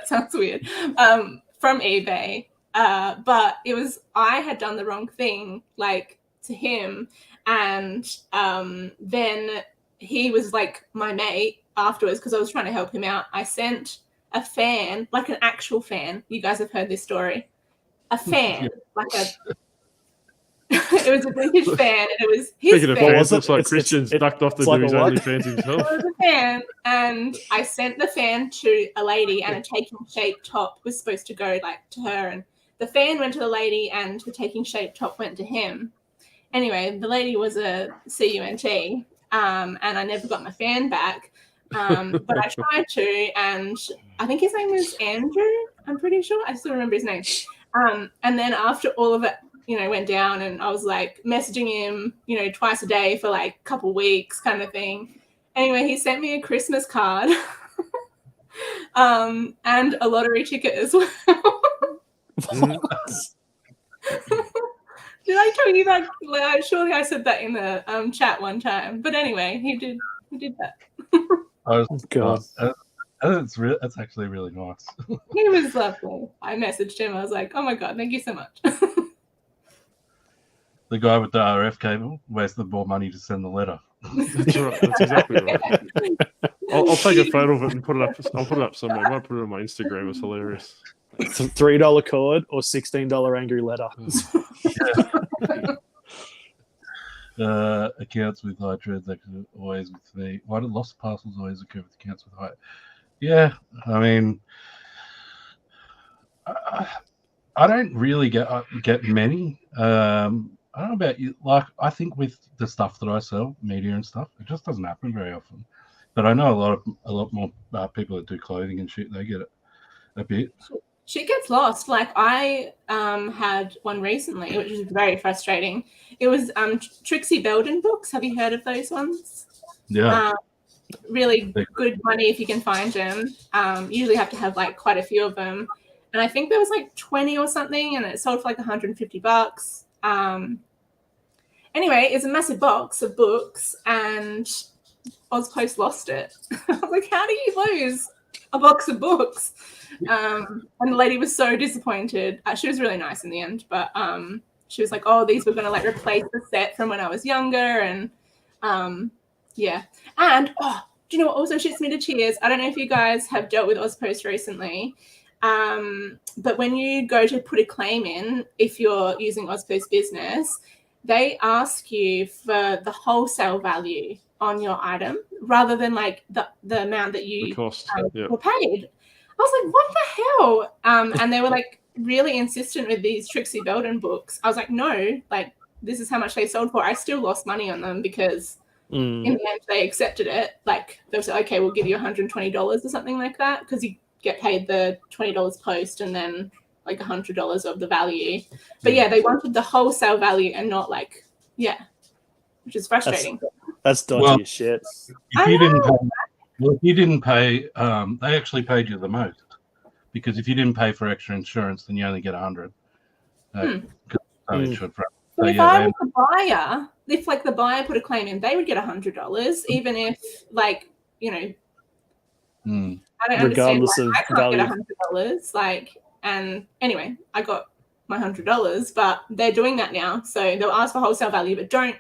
sounds weird. From eBay, but I had done the wrong thing. Like to him, and then he was like my mate afterwards because I was trying to help him out. I sent a fan, like an actual fan. You guys have heard this story. A fan, like a. It was a vintage fan, and it was his Speaking of fan. fans, looks like Christian's ducked off to like do his a what? OnlyFans himself. It was a fan, and I sent the fan to a lady, and a taking shape top was supposed to go like to her, and the fan went to the lady, and the taking shape top went to him. Anyway, the lady was a CUNT, and I never got my fan back. But I tried to, and I think his name was Andrew. I'm pretty sure. I still remember his name. And then after all of it, went down, and I was like messaging him, twice a day for like a couple weeks kind of thing. Anyway, he sent me a Christmas card and a lottery ticket as well. Did I tell you that? Like, surely I said that in the chat one time. But anyway, he did that. God. That's actually really nice. He was lovely. I messaged him. I was like, oh my God, thank you so much. The guy with the RF cable wasted more money to send the letter. That's right. That's exactly right. I'll take a photo of it and put it up. I'll put it up somewhere. I might put it on my Instagram. It's hilarious. $3 cord or $16 angry letter. Accounts with high transactions always with me. Why do lost parcels always occur with accounts with high? Yeah, I mean, I don't really get many. I don't know about you. Like, I think with the stuff that I sell, media and stuff, it just doesn't happen very often. But I know a lot more people that do clothing and shit. They get it a bit. Shit gets lost. Like, I had one recently, which was very frustrating. It was Trixie Belden books. Have you heard of those ones? Yeah. Really good money if you can find them. You usually have to have like quite a few of them. And I think there was like 20 or something, and it sold for like $150. Anyway, it's a massive box of books, and Ozpost lost it. I was like, how do you lose a box of books? And the lady was so disappointed. She was really nice in the end, but she was like, oh, these were going to like replace the set from when I was younger. And yeah. And do you know what also shits me to tears? I don't know if you guys have dealt with Ozpost recently, but when you go to put a claim in, if you're using Ozpost Business, they ask you for the wholesale value on your item rather than like the amount that you were paid. I was like, what the hell? And they were like really insistent with these Trixie Belden books. I was like, no, like this is how much they sold for. I still lost money on them because in the end they accepted it. Like they said, okay, we'll give you $120 or something like that because you get paid the $20 post and then like $100 of the value. But yeah, they wanted the wholesale value and not like, which is frustrating. That's dodgy as shit. If you didn't pay, they actually paid you the most because if you didn't pay for extra insurance, then you only get $100. So if I was a buyer, if like the buyer put a claim in, they would get $100, even if like I don't regardless understand. of I can't value. get $100. Like, and anyway, I got my $100, but they're doing that now. So they'll ask for wholesale value, but don't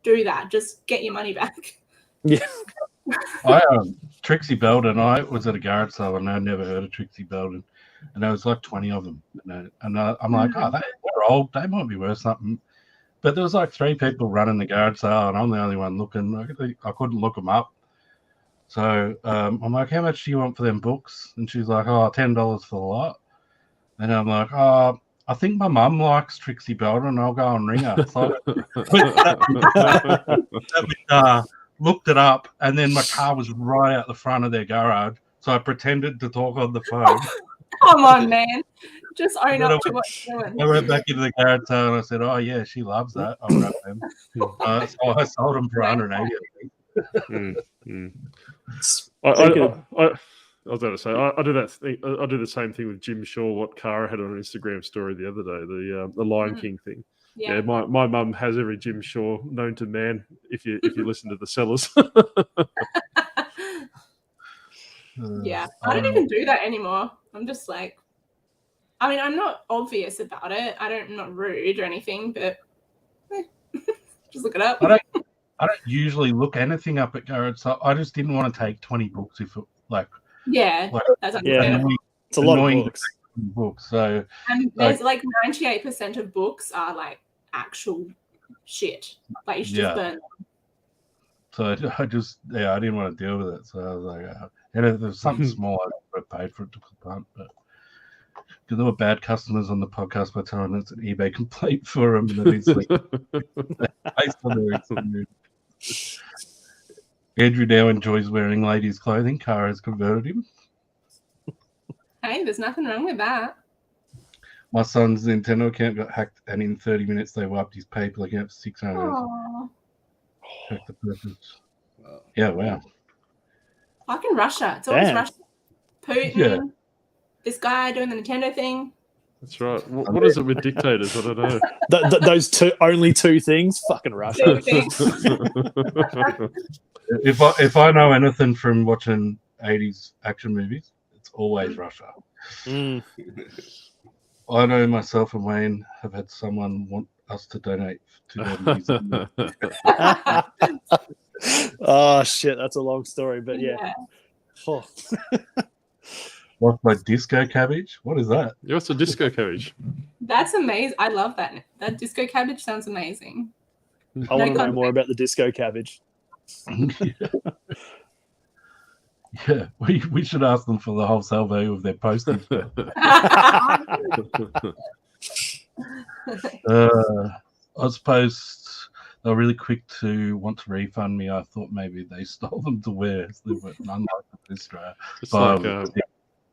do that. Just get your money back. Yeah. Trixie Belden, I was at a garage sale and I'd never heard of Trixie Belden, and there was like 20 of them. And I'm like, they're old. They might be worth something. But there was like 3 people running the garage sale, and I'm the only one looking. I couldn't look them up. So I'm like, how much do you want for them books? And she's like, $10 for the lot. And I'm like, I think my mum likes Trixie Belden. I'll go and ring her. So looked it up, and then my car was right out the front of their garage. So I pretended to talk on the phone. Come on, man. Just own up to what you're doing. I went back into the garage sale and I said, oh, yeah, she loves that. I'll grab them. So I sold them for $180. I was going to say I do that thing. I do the same thing with Jim Shaw. What Cara had on an Instagram story the other day, the Lion King thing. Yeah, my mum has every Jim Shaw known to man. If you listen to the sellers. Yeah, I don't even do that anymore. I'm just like, I mean, I'm not obvious about it. I'm not rude or anything, but Just look it up. I don't usually look anything up at Cara, so I just didn't want to take 20 books if it, Yeah, like that's understandable. annoying, It's a lot of annoying books. books. So And there's like 98% of books are like actual shit. Like you should just burn them. So I didn't want to deal with it. So I was like, and if there's something small, I would have paid for it to punt. But because there were bad customers on the podcast by telling it's an eBay complaint for them, and it's like based on their experience. Andrew now enjoys wearing ladies' clothing. Cara's converted him. Hey, there's nothing wrong with that. My son's Nintendo account got hacked, and in 30 minutes they wiped his PayPal account for 600. Aww. Check the purpose. Yeah, wow. Fucking Russia. It's always Damn. Russia. Putin. Yeah. This guy doing the Nintendo thing. That's right. What is it with dictators? I don't know. Those only two things. Fucking Russia. If I know anything from watching 80s action movies, it's always Russia. Mm. I know myself and Wayne have had someone want us to donate to their museum. Oh shit, that's a long story, but yeah. Oh. What's my disco cabbage? What is that? What's a disco cabbage? That's amazing. I love that. That disco cabbage sounds amazing. I want to know more about the disco cabbage. Yeah, we should ask them for the wholesale value of their postage. Ozpost, they were really quick to want to refund me. I thought maybe they stole them to wear. So they were unlike Australia. It's But, like,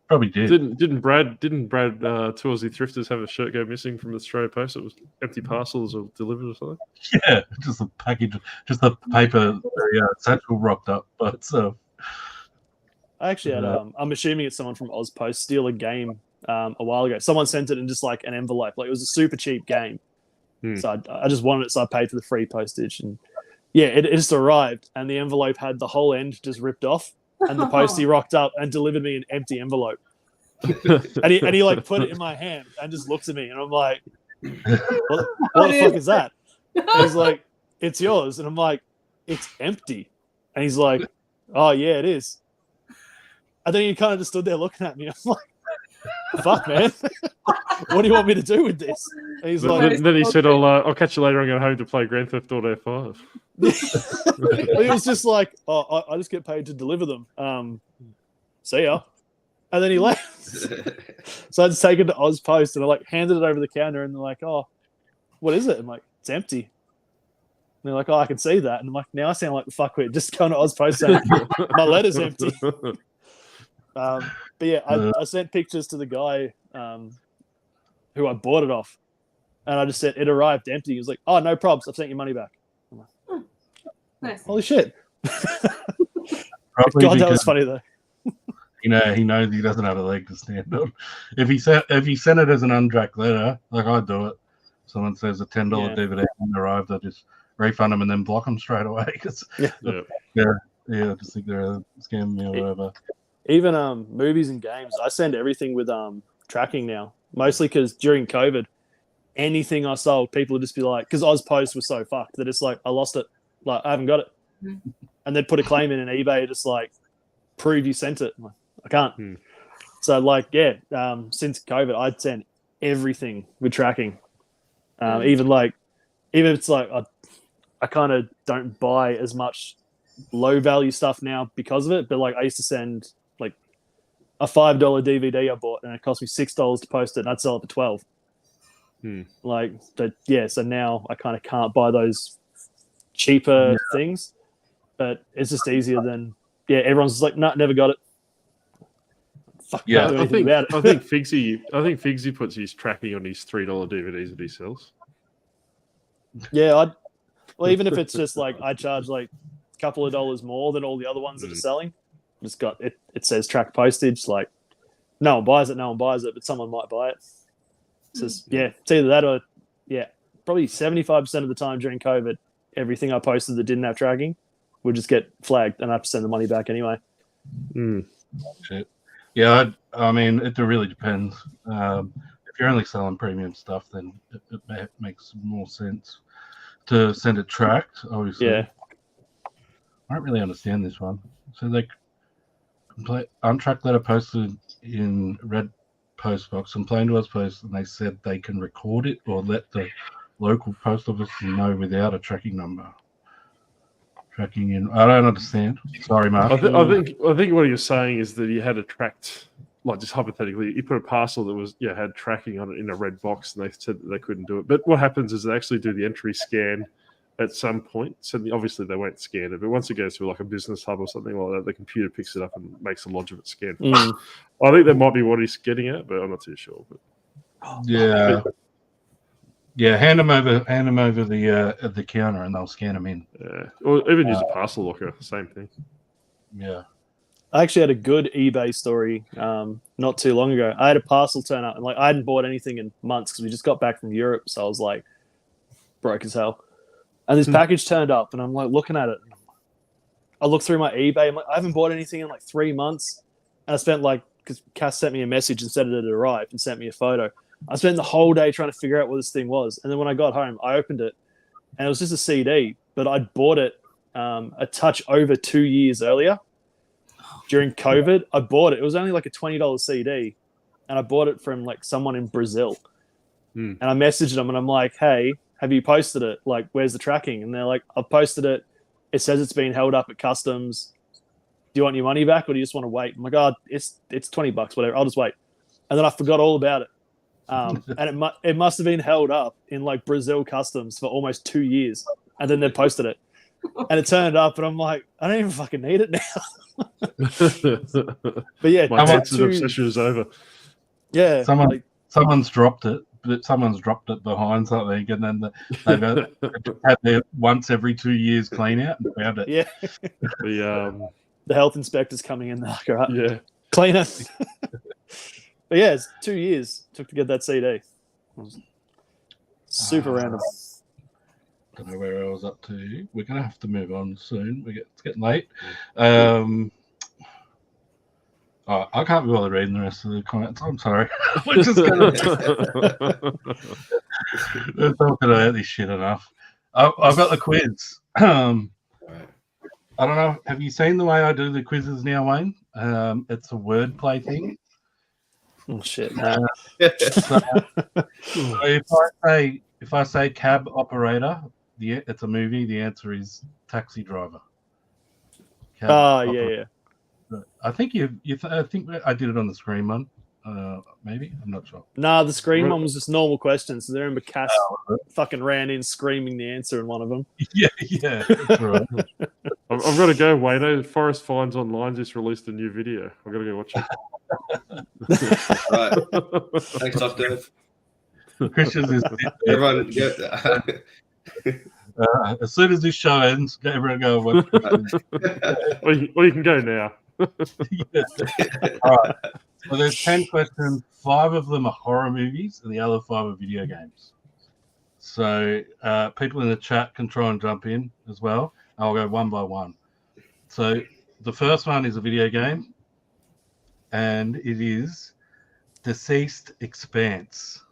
probably did. Didn't Brad two Aussie thrifters have a shirt go missing from the Australia Post? It was empty parcels or delivered or something. Yeah, just a package, just a paper satchel rocked up. But I actually had, I'm assuming it's someone from Ozpost steal a game a while ago. Someone sent it in just like an envelope. Like it was a super cheap game. So I just wanted it, so I paid for the free postage. And yeah, it just arrived, and the envelope had the whole end just ripped off, and the postie rocked up and delivered me an empty envelope. and he like put it in my hand and just looks at me, and I'm like, what the fuck is that? And he's like, it's yours. And I'm like, it's empty. And he's like, oh yeah, it is. And then he kind of just stood there looking at me. I'm like, fuck, man. What do you want me to do with this? And he's like, then he said, I'll catch you later. I'm going home to play Grand Theft Auto 5. He was just like, oh, I just get paid to deliver them. See ya. And then he left. So I just take it to Ozpost, and I like handed it over the counter, and they're like, oh, what is it? I'm like, it's empty. And they're like, oh, I can see that. And I'm like, now I sound like the fuckwit. Just going to Ozpost saying, my letter's empty. But yeah, I sent pictures to the guy who I bought it off, and I just said it arrived empty. He was like, "Oh, no problems. I've sent your money back." I'm like, Nice. holy shit! probably God, that was funny though. he knows he doesn't have a leg to stand on. If he sent it as an untracked letter, like I do it, someone says a $10 DVD arrived, I just refund them and then block them straight away. Cause I just think they're scamming me or whatever. Even movies and games, I send everything with tracking now. Mostly because during COVID, anything I sold, people would just be like, because Ozpost was so fucked that it's like, I lost it. Like, I haven't got it. And they'd put a claim in eBay, just like, prove you sent it. I'm like, I can't. So, like, since COVID, I'd send everything with tracking. Even if it's like, I kind of don't buy as much low value stuff now because of it. But, like, I used to send, like, a $5 DVD I bought, and it cost me $6 to post it, and I'd sell it for $12. Like, so now I kind of can't buy those cheaper things, but it's just easier than everyone's just like, nah, never got it. Fuck, yeah, I think Figsy puts his tracking on his $3 DVDs that he sells. Yeah, even if it's just like I charge like a couple of dollars more than all the other ones that are selling, just got it. It says track postage. Like no one buys it, but someone might buy it. It says it's either that or probably 75% of the time during COVID, everything I posted that didn't have tracking would just get flagged, and I have to send the money back anyway. Shit. Yeah, I mean, it really depends. If you're only selling premium stuff, then it makes more sense to send it tracked, obviously. Yeah. I don't really understand this one. So they untracked letter posted in red post box, complained to us post, and they said they can record it or let the local post office know without a tracking number. Tracking in. I don't understand. Sorry, Mark. I think what you're saying is that you had a tracked, like just hypothetically, you put a parcel that was had tracking on it in a red box, and they said that they couldn't do it. But what happens is they actually do the entry scan at some point. So obviously they won't scan it, but once it goes to like a business hub or something like that, the computer picks it up and makes a lodge of it scan. I think that might be what he's getting at, but I'm not too sure. But yeah. Yeah, hand them over the counter, and they'll scan them in. Yeah, or even use a parcel locker, same thing. Yeah, I actually had a good eBay story not too long ago. I had a parcel turn up, and like I hadn't bought anything in months because we just got back from Europe, so I was like broke as hell. And this package turned up, and I'm like looking at it. I looked through my eBay. I'm like, I haven't bought anything in like 3 months, and I spent because Cass sent me a message and said it had arrived and sent me a photo. I spent the whole day trying to figure out what this thing was. And then when I got home, I opened it and it was just a CD, but I'd bought it a touch over 2 years earlier during COVID. I bought it. It was only like a $20 CD and I bought it from like someone in Brazil. And I messaged them and I'm like, hey, have you posted it? Like, where's the tracking? And they're like, I've posted it. It says it's been held up at customs. Do you want your money back or do you just want to wait? I'm like, oh, it's $20, whatever. I'll just wait. And then I forgot all about it. And it must have been held up in like Brazil customs for almost 2 years, and then they posted it, and it turned up, and I'm like, I don't even fucking need it now. But yeah, my obsession is over. Yeah, someone's dropped it, but someone's dropped it behind something, and then they've had their once every 2 years clean out and found it. Yeah, the health inspector's coming in. Like, all right, yeah, clean it. But yeah, it's 2 years took to get that CD. It was super random. Don't know where I was up to. We're gonna have to move on soon. It's getting late. I can't be bothered reading the rest of the comments. I'm sorry. We're just gonna we're talking about this shit enough. I've got the quiz. I don't know. Have you seen the way I do the quizzes now, Wayne? It's a wordplay thing. Oh shit! So if I say cab operator, it's a movie. The answer is taxi driver. Cab operator. Yeah. I think I think I did it on the screen one. Maybe I'm not sure. Nah, the screen one was just normal questions. So there, remember Cass fucking ran in screaming the answer in one of them. Yeah, that's right. I've got to go, Wayno. Forest Finds Online just released a new video. I've got to go watch it. Right. Thanks, Doctor. Christians is Everyone, as soon as this show ends, everyone go watch. Or you can go now. All right. So there's 10 questions. 5 of them are horror movies, and the other 5 are video games. So people in the chat can try and jump in as well. I'll go one by one. So the first one is a video game, and it is Deceased Expanse.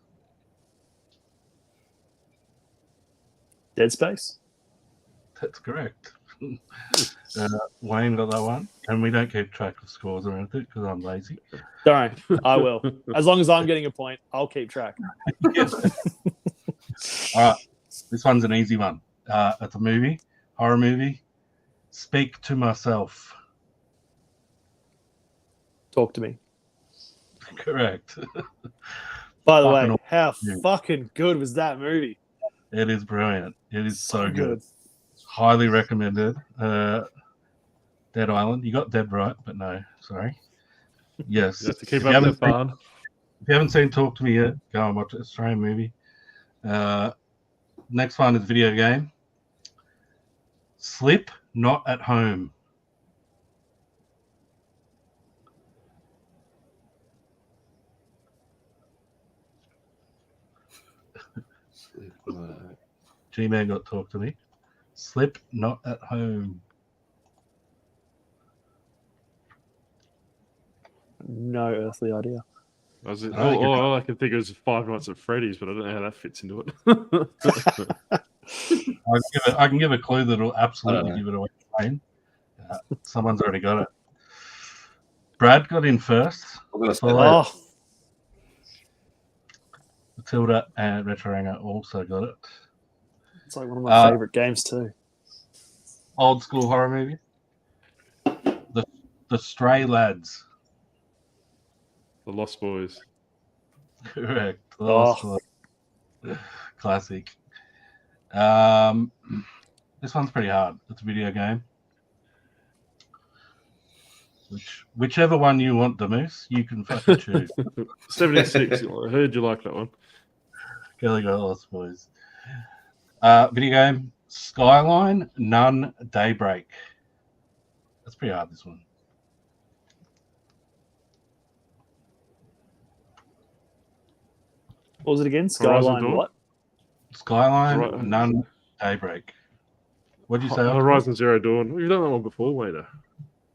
Dead Space. That's correct. Wayne got that one, and we don't keep track of scores or anything because I'm lazy. Don't worry, I will. As long as I'm getting a point, I'll keep track. All right, this one's an easy one. It's a movie, horror movie. Speak to Myself. Talk to me. Correct. By the way, how fucking good was that movie? It is brilliant. It is so good. Good. Highly recommended. Dead Island. You got Dead right, but no, sorry. Yes. You have to keep up the fun. If you haven't seen Talk to Me yet, go and watch it. Australian movie. Next one is video game. Slip Not at Home. G-Man got Talk to Me. Slip Not at Home. No earthly idea. All I can think of is Five Nights at Freddy's, but I don't know how that fits into it. I can give a clue that'll absolutely know. give it away. Wayne. Someone's already got it. Brad got in first. I'm gonna say Followed- Oh, Matilda and Retroranger also got it. it's like one of my favorite games too. Old school horror movie. The Stray Lads. The Lost Boys. Correct. The Oh. Lost Boys. Classic. This one's pretty hard. It's a video game. Whichever one you want, Demoose, you can fucking choose. 76. I heard you like that one. Kelly got Lost Boys. Video game. Skyline, None, Daybreak. That's pretty hard, this one. What was it again? Horizon Skyline Dawn? what? Skyline, Right. None, Daybreak. What did you say? Horizon Zero Dawn. We've done that one before, Wayno.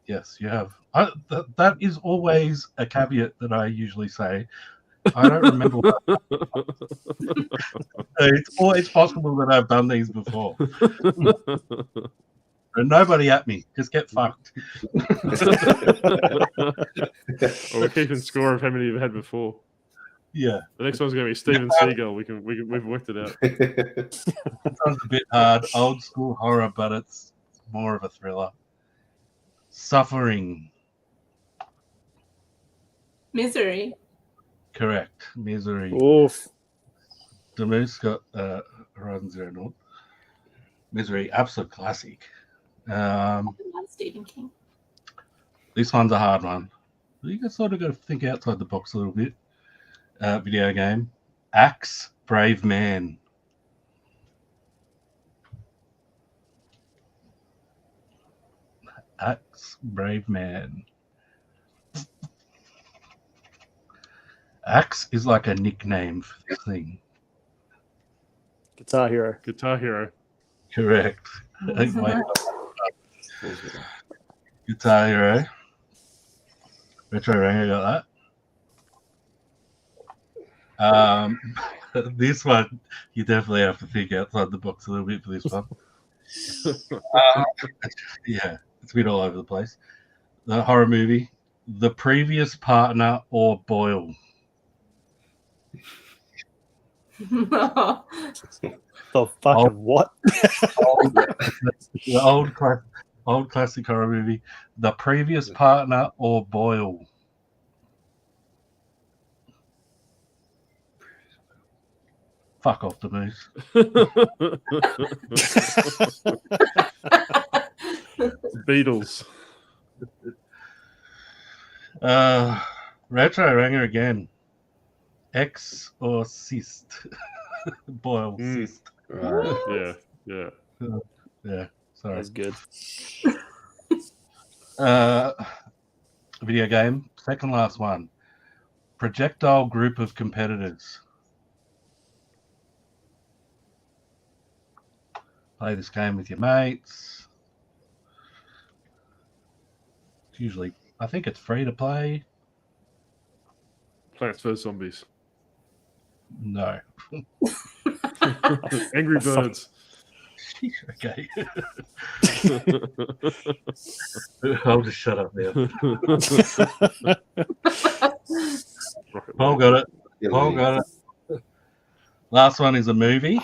Yes, you have. That is always a caveat that I usually say. I don't remember. It's always possible that I've done these before. And nobody at me. Just get fucked. Or we're keeping score of how many you've had before. Yeah. The next one's going to be Steven Seagal. We've worked it out. That sounds a bit hard. Old school horror, but it's more of a thriller. Suffering. Misery. Correct. Misery. Oof. Demoose got Horizon Zero Dawn. Misery, absolute classic. I love Stephen King. This one's a hard one. You got sort of got to think outside the box a little bit. Video game. Axe, Brave Man. Axe, Brave Man. Axe is like a nickname for this thing. Guitar Hero. Guitar Hero. Correct. Guitar Hero. Retro Ranger got that. This one, you definitely have to think outside the box a little bit for this one. Yeah, it's a bit all over the place. The horror movie, The Previous Partner or Boyle. The fucking what? The old classic horror movie, The Previous Partner or Boyle. Fuck off, the moose. Beatles. Retro Ranger again. X or cyst? Boyle cyst. Right. Yeah. Yeah, sorry. That's good. Video game. Second last one. Projectile group of competitors. Play this game with your mates. It's usually, I think it's free to play. Plants vs Zombies. No. Angry Birds. Okay. I'll just shut up now. Paul got it. Paul got it. Last one is a movie.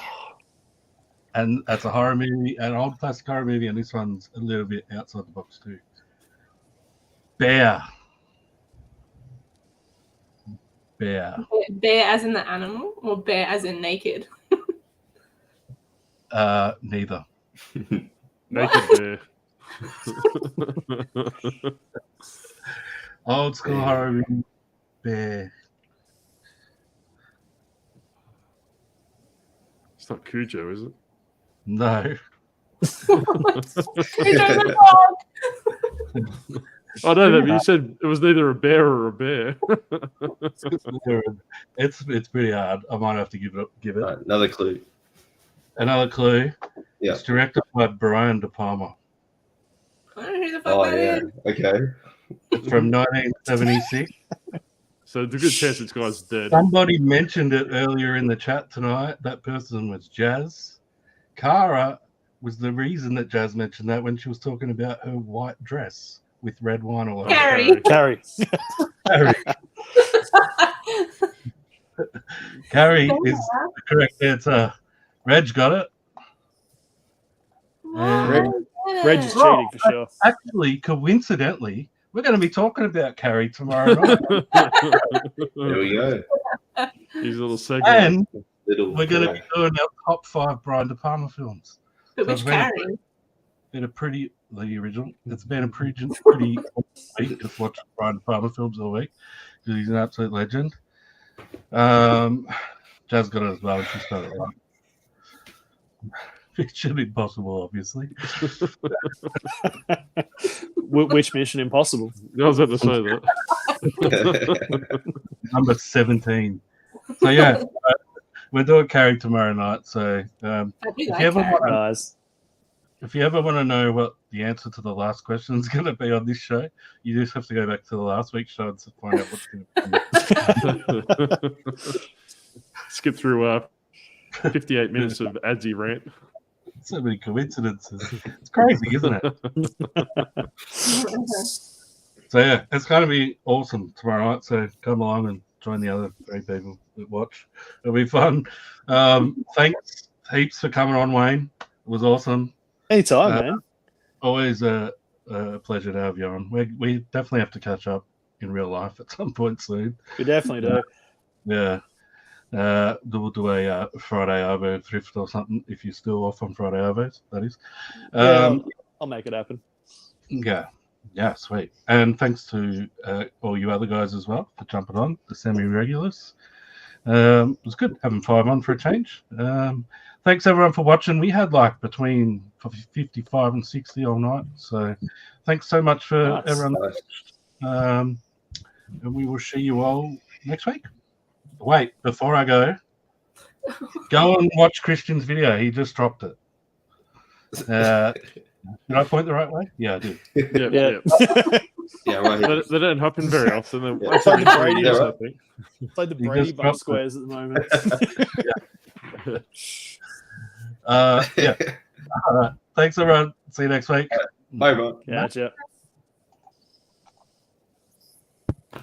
And that's a horror movie, an old classic horror movie, and this one's a little bit outside the box too. Bear. Bear. Bear as in the animal or bear as in naked? Neither. Naked Bear. Old school horror movie. Bear. It's not Cujo, is it? No. I know that, but you said it was neither a bear or a bear. It's pretty hard. I might have to give it. Right, another clue. Another clue. Yeah. It's directed by Brian De Palma. I don't know who the fuck Oh that yeah. is. Okay. It's from 1976. So there's a good chance this guy's dead. Somebody mentioned it earlier in the chat tonight. That person was Jazz. Cara was the reason that Jazz mentioned that when she was talking about her white dress with red wine all over it. Carrie. Carrie. Carrie. Carrie is the correct answer. Reg got it. Reg is cheating for sure. Actually, coincidentally, we're going to be talking about Carrie tomorrow night. There we go. His little segment. And Little we're going to be doing our top 5 Brian De Palma films. But So it's which Carrie? the original. It's been a pretty week. Just watch Brian De Palma films all week because he's an absolute legend. Jazz got it as well. She's got it right. Mission Impossible, obviously. Which Mission Impossible? I was about to say that. Number 17. So yeah, we're doing Carrie tomorrow night. So I do if like you ever Carrie. Guys. if you ever want to know what the answer to the last question is going to be on this show, you just have to go back to the last week's show and find out what's going to be. Skip through 58 minutes of Adzi rant. So many coincidences. It's crazy, isn't it? So yeah, it's going to be awesome tomorrow night. So come along and join the other 3 people that watch. It'll be fun. Thanks heaps for coming on, Wayne. It was awesome. Anytime, man. Always a pleasure to have you on. We definitely have to catch up in real life at some point soon. We definitely do. Yeah. We'll do a Friday Arvo thrift or something if you're still off on Friday Arvos, that is. I'll make it happen. Yeah, sweet. And thanks to all you other guys as well for jumping on, the semi-regulars. It was good having 5 on for a change. Thanks everyone for watching. We had like between 55 and 60 all night. So thanks so much for everyone that watched. And we will see you all next week. Wait, before I go and watch Christian's video. He just dropped it. Did I point the right way? Yeah, I did. Yeah. Yeah, right. They don't happen very often. They're Yeah. once every 3 Brady, years, right? I think. Play the You Brady just Bunch dropped squares at the moment. Yeah. All right. Thanks, everyone. See you next week. Bye, bro. Gotcha.